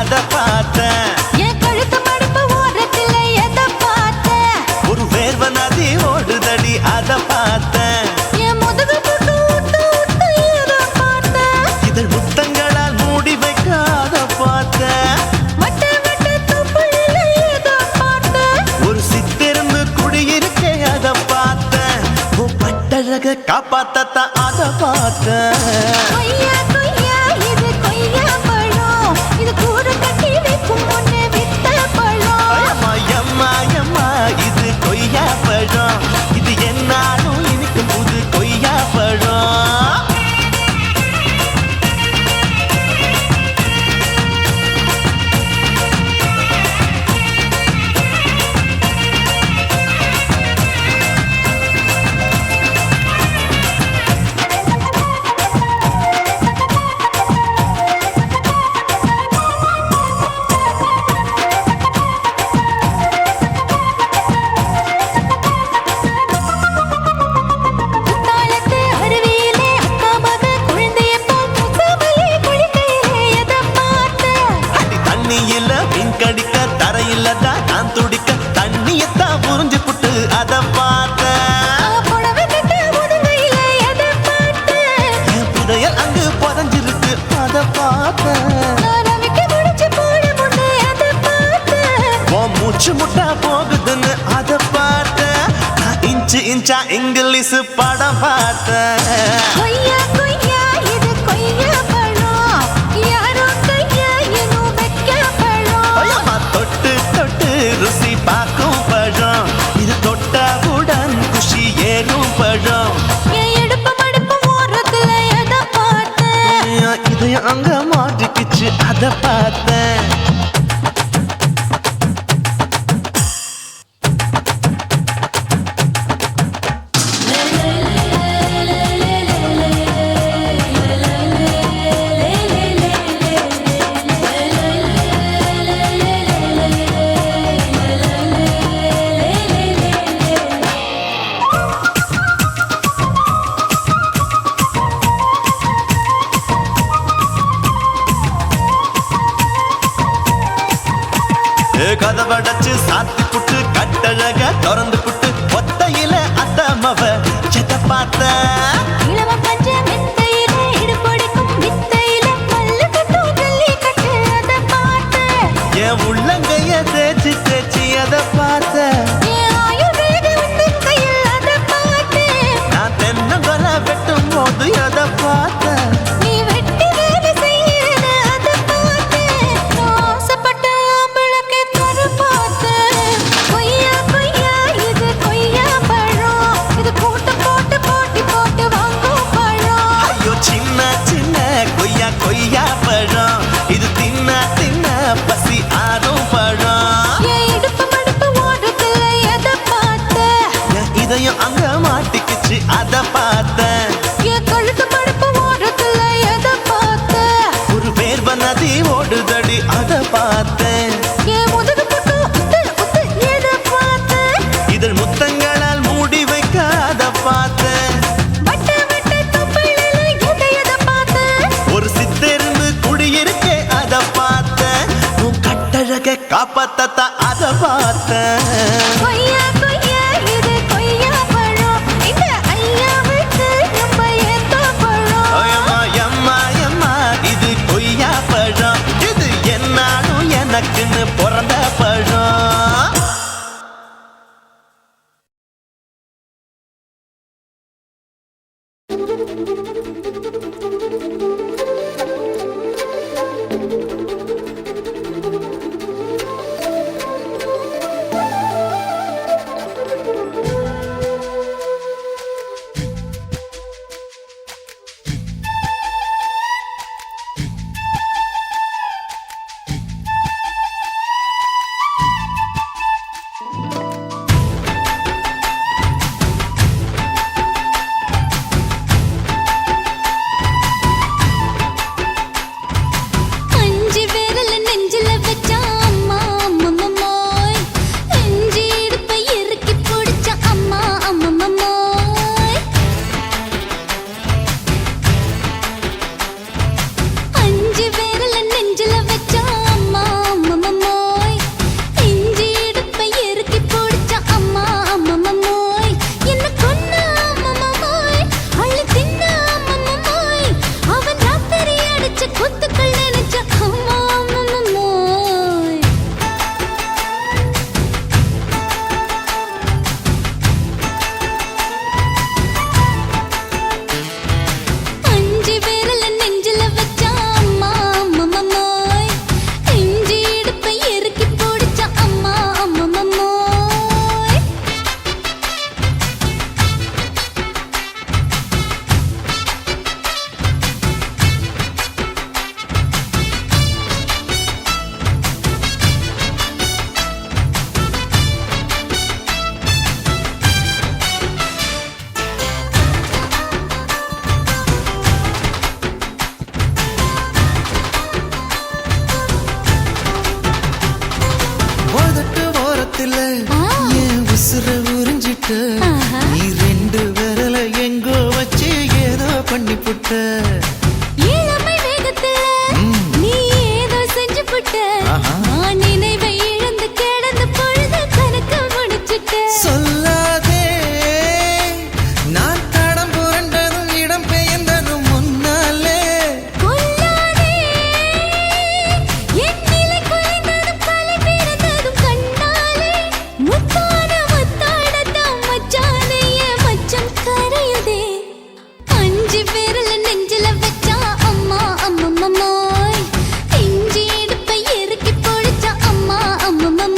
அத பார்த்தேன். என் கழுத்து மடிப்பு ஓரத்துல எதை பார்த்தேன்? ஒரு வேர்வ நதி ஓடுதடி அத பார்த்தேன். என் முதுகு புட்டு விட்டு விட்டு எதை பார்த்தேன்? இதழ் முத்தங்களால் மூடி வைக்க அத பார்த்தேன். வட்ட வட்ட தொப்புளில எதை பார்த்தேன்? ஒரு சித்திருந்து குடியிருக்கே அத பார்த்தேன். உன் பட்டழக காப்பாத்தத்தான் அத பார்த்தேன். கொய்யா கொய்யா இது கொய்யா பழம், இது கூடு கட்டி வைக்கும் முன்னே வித்த பழம். அம்மா எம்மா எம்மா இது கொய்யா பழம். இது என்னாலும் இனிக்கும் புது கொய்யா பழம். குத்தாலத்து அருவியிலே அக்கா மக குழந்தைய போல் முசாமலே குளிக்கையிலே எதை பார்த்தேன்? அடி தண்ணியில மீன் கடிக்க தரையில தான் நான் துடிக்க தண்ணியத்தான் புரிஞ்சு புட்டு அத பார்த்தேன். புடவை கட்ட முதுகையிலே எதை பார்த்தேன்? என் புதையல் அங்கு புதஞ்சிருக்கு அத பார்த்தேன். நான் அவிக்க முடிச்சு போட முன்னே எதை பார்த்தேன்? உன் மூச்சு முட்டா போகுதுன்னு அத பார்த்தேன். நான் இன்ச்சு இன்ச்சா இங்கிலீஷ் படம் பார்த்தேன். கொய்யா கொய்யா இது கொய்யா பழம், யாரோ கையா இன்னும் வைக்க பழம். ஐயம்மா தொட்டு தொட்டு ருசி பார்க்கும் பழம். இது தொட்டவுடன் குஷி ஏறும் பழம். என் இடுப்பு மடிப்பு ஓரத்துல எதை பார்த்தேன்? என் இதயம் அங்க மாட்டிக்கிச்சு அத பார்த்தேன். கதவடைச்சு சாத்தி புட்டு கட்டழக திறந்து புட்டு ஒத்தையில அத்தமவ செத்த பார்த்த. இளவ பஞ்ச மெத்தையிலே இடுப்பொடிக்கும் வித்தையில மல்லு கட்டும் ஜல்லிக்கட்டு அதை பார்த்தேன். என் உள்ளங்கைய தேய்ச்சி தேய்ச்சி அத பார்த்த. என் ஆயுர்வேத உந்தன் கையில் அதை பார்த்தேன். நான் தென்னங்கொலை வெட்டும் போது அத பார்த்த. நீ வெட்டி வேலை செய்யறது அதை பார்த்தேன். நான் ஆசைப்பட்ட ஆம்பளுக்கு தர பார்த்தேன். கொய்யா கொய்யா இது கொய்யா பழம், இது கூட்டு போட்டு போட்டி போட்டு வாங்கும் பழம். ஐயோ சின்ன சின்ன கொய்யா கொய்யா பழம். இது தின்ன தின்ன பசி ஆறும் பழம். என் இடுப்பு மடிப்பு ஓரத்துல எதை பார்த்தேன்? என் இதயம் அங்க மாட்டிக்கிச்சு அத பார்த்தேன். என் கழுத்து மடிப்பு ஓரத்துல எதை பார்த்தேன்? ஒரு வேர்வ நதி ஓடுதடி அத பார்த்தேன். என் முதுகு புட்டு உத்து உத்து எதை பார்த்தேன்? இதழ் முத்தங்களால் மூடி வைக்க அத பார்த்தேன். வட்ட வட்ட தொப்புளில எதை பார்த்தேன்? ஒரு சித்திருந்து குடியிருக்கே அத பார்த்தேன். உன் கட்டழக காப்பாத்தத்தான் அத பார்த்தேன். கொய்யா கொய்யா இது கொய்யா பழம், இந்த ஐயாவுக்கு ரொம்ப ஏத்த பழம். ஐயம்மா எம்மா எம்மா இது கொய்யா பழம். இது என்னாலும் எனக்குன்னு பிறந்த பழம். புட்ட நீ ரெண்டு விரல எங்கோ வச்சு ஏதோ பண்ணி புட்ட இளமை வேகத்துல நீ ஏதோ செஞ்சு புட்ட நான் நினைவை இழந்து கிடந்த பொழுது கணக்கு முடிச்சிட்ட சொல்லாதே நான் தடம் புரண்டதும் இடம் பெயர்ந்ததும் முன்னாலே கொல்லாதே என் நிலை குறைந்ததும் தலை பிறந்ததும் கண்ணாலே முத்தான முத்தாடத்தான் மச்சானைய மச்சம் கரையுதே அஞ்சு விரல நெஞ்சில வச்சா அம்மா அம்மம்மோய் இஞ்சி இடுப்பை இறுக்கி பொடிச்சா அம்மா அம்மம்மோய்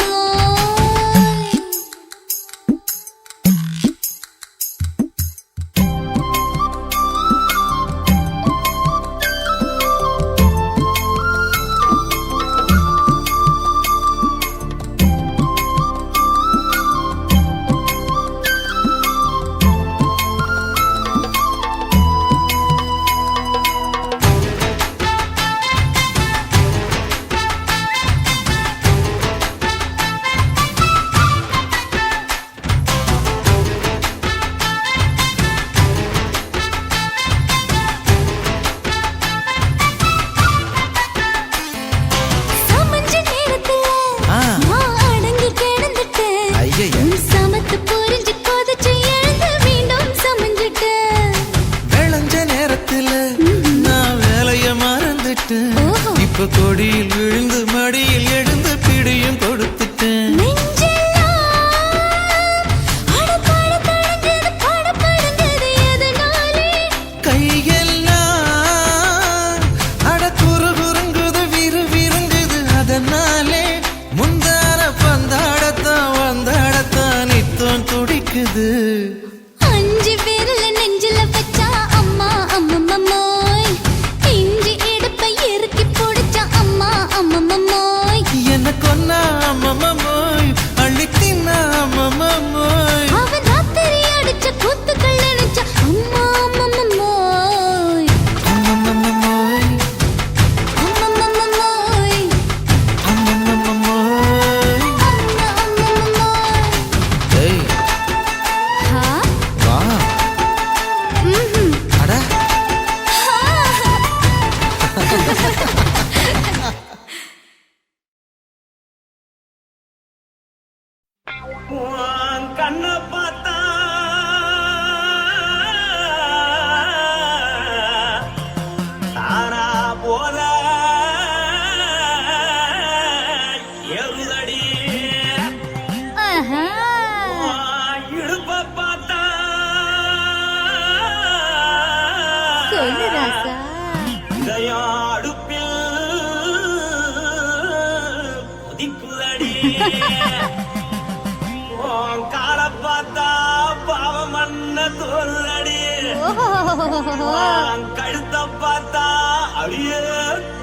சமஞ்ச நேரத்துல நான் அடங்கி கிடந்துட்டேன் ஐயைய. உன் சமத்து புரிஞ்சு கொதிச்சு எழுந்து மீண்டும் சமஞ்சிட்டேன் விளைஞ்ச நேரத்துல நான் வேலைய மறந்துட்டேன் ஓஹோ. இப்ப கொடியில் விழுந்து மடியில் எழுந்து பிடியும் கொடுத்துட்டேன் நெஞ்செல்லாம் அடப்பாட தடஞ்சது படபடங்குது எதனாலே கையெல்லாம் அட குறுகுறுங்குது விறுவிறுங்குது அதனாலே முந்தான பந்தாடத்தான் வந்தாடத்தான் நித்தம் துடிக்குது அஞ்சு விரல நெஞ்சில வச்சா அம்மா அம்மம்மோய் இஞ்சி இடுப்பை இறுக்கி பொடிச்சா அம்மா அம்மம்மோய் என்ன கொன்னா அம்மம்மோய் அள்ளி தின்னா அம்மம்மோய் அவன் ராத்திரி அடிச்ச கூத்துக்கள் நினைச்ச அம்மா அம்மம்மோய் அம்மம்மோய் அம்மம்மோய் அம்மம்மோய் அம்மம்மோய் ஏய் ஹா வா ம்ஹும் அட கண்ண பார்த்தா தானா போல எருதடி ஆஹா இடுப்ப பார்த்தா சொல்லு ராசா இதயம் அடுப்பில் கொதிக்குதடி உன் காலை பார்த்தா பாவம் மண்ண தோல்றடி உன் கழுத்தை பார்த்தா அடியே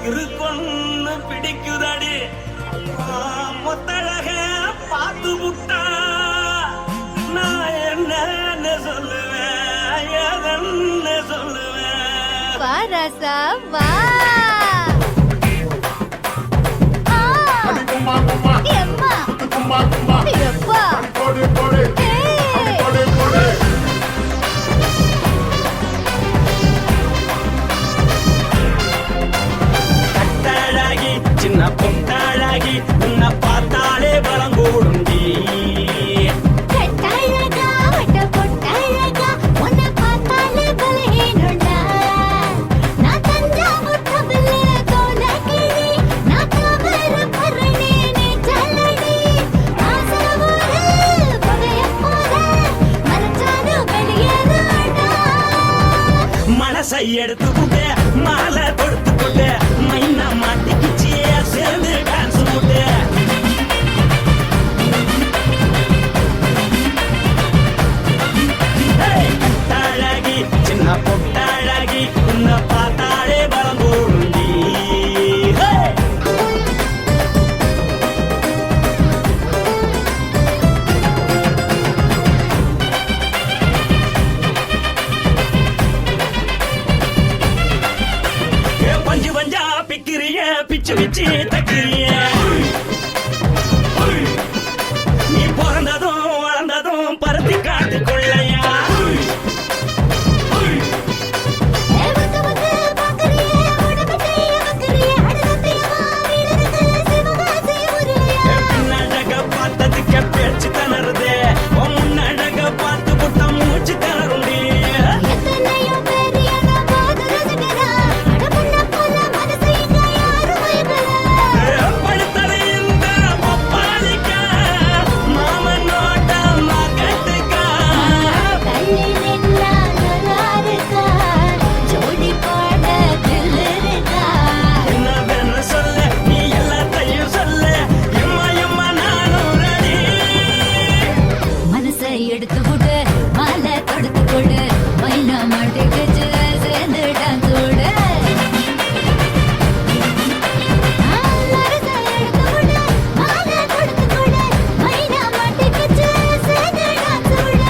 இருக்குன்னு பிடிக்குதடி உன் முத்தழக பார்த்து விட்டா நான் என்னன்னு சொல்லுவேன் எதன்னு சொல்லுவேன் வா ராசா வா ஆ எம்மா எப்பா ஏய் கட்டழகி சின்ன பொட்டழகி உன்னை பார்த்தாலே பலம் கூடுண்டி கட்டழகா வட்ட பொட்டழகா உன்னை பார்த்தாலே பலஹீனண்டா நான் தஞ்சாவூர் தபல கோலகிரி நான் கவர பரணி நீ ஜல்லடி ஆசரவூர் பகைய போல மனச்சாது வெளியேறாடா மனசை எடுத்துக்கிட்டே மாலை கொடுத்துக்கிட்டே மைனா மாட்டிக்கிச்சு சேர்ந்து டான்ஸ் போட்டு கட்டழகி சின்ன பொட்டழகி உன்னை பார்த்தாலே பலம் கூடுண்டி பஞ்சு பஞ்சா பிக்கிறிய பிச்சு பிச்சு தக்கிறிய நீ பிறந்ததும் வளர்ந்ததும் பருத்தி காட்டு எடுத்து விடு மாலை தொடுத்து கொடு மைனா மாட்டுக்குச்சு சேர்ந்து டான்ஸ் விடு மனசை எடுத்து விடு மாலை தொடுத்து கொடு மைனா மாட்டுக்குச்சு சேர்ந்து டான்ஸ் விடு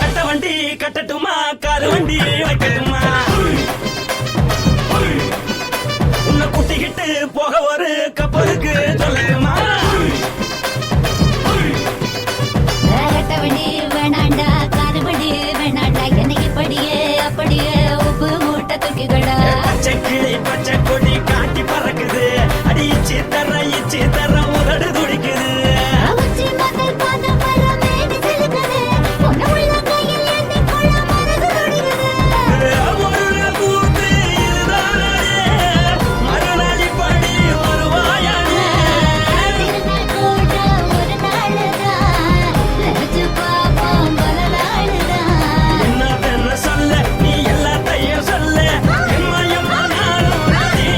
கட்ட வண்டி கட்டட்டுமா காரு வண்டி வைக்கட்டுமா உன்னை கூட்டிக்கிட்டு போக ஒரு கப்பலுக்கு சொல்லட்டுமா வேகட்டவண்டி வேணாண்டா காதுபடி வேணாண்டா என்னைக்கு படியே அப்படியே உப்பு மூட்டை தூக்கிக்கடா பச்சை கிளி பச்சை கொடி காட்டி பறக்குது அடி இச்சி தர உதடு துடிக்குது உச்சி முதல் பாதம் வர மேனி சிலுக்குது பொண்ணு உள்ள கையில் ஏந்தி கொள்ள மனசு துடிக்குது ஒரு கூத்து இதுதானே மறுநாளி படி வருவாயானே திருநாள் கூட ஒரு நாளுதான் நினைச்சு பார்ப்போம் பல நாளுதான் என்ன சொல்ல நீ எல்லாத்தையும் சொல்ல எம்மா நானும் ராணி.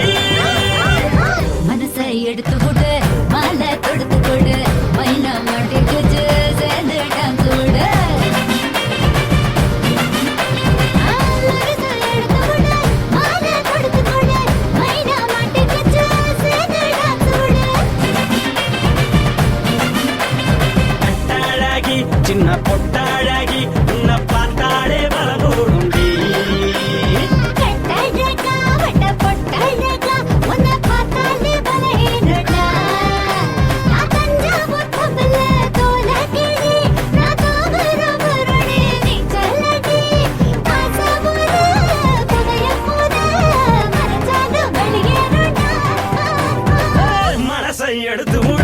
மனசை எடுத்து விடு மாலை தொடுத்து கொடு மைனா மாட்டிக்குச்சு சேர்ந்து டான்ஸ் விடு மனசை எடுத்து விடு மாலை தொடுத்து கொடு மைனா மாட்டிக்குச்சு சேர்ந்து டான்ஸ் விடு கட்டாழகி சின்ன பொட்டாழகி உன்னை பார்த்தாலே பலகூடுண்டி கட்டழகா வட்ட பொட்டழகா உன்னை பார்த்தாலே பலஹீனடா நான் தஞ்சாவூர் கப்பல்ல தோல கிளி நான் தாமிரபரணி நீ சொல்லடி ஆசைபுர புகைய போத மறைச்சாலும் வெளியேறடா மனசை எடுத்து விடு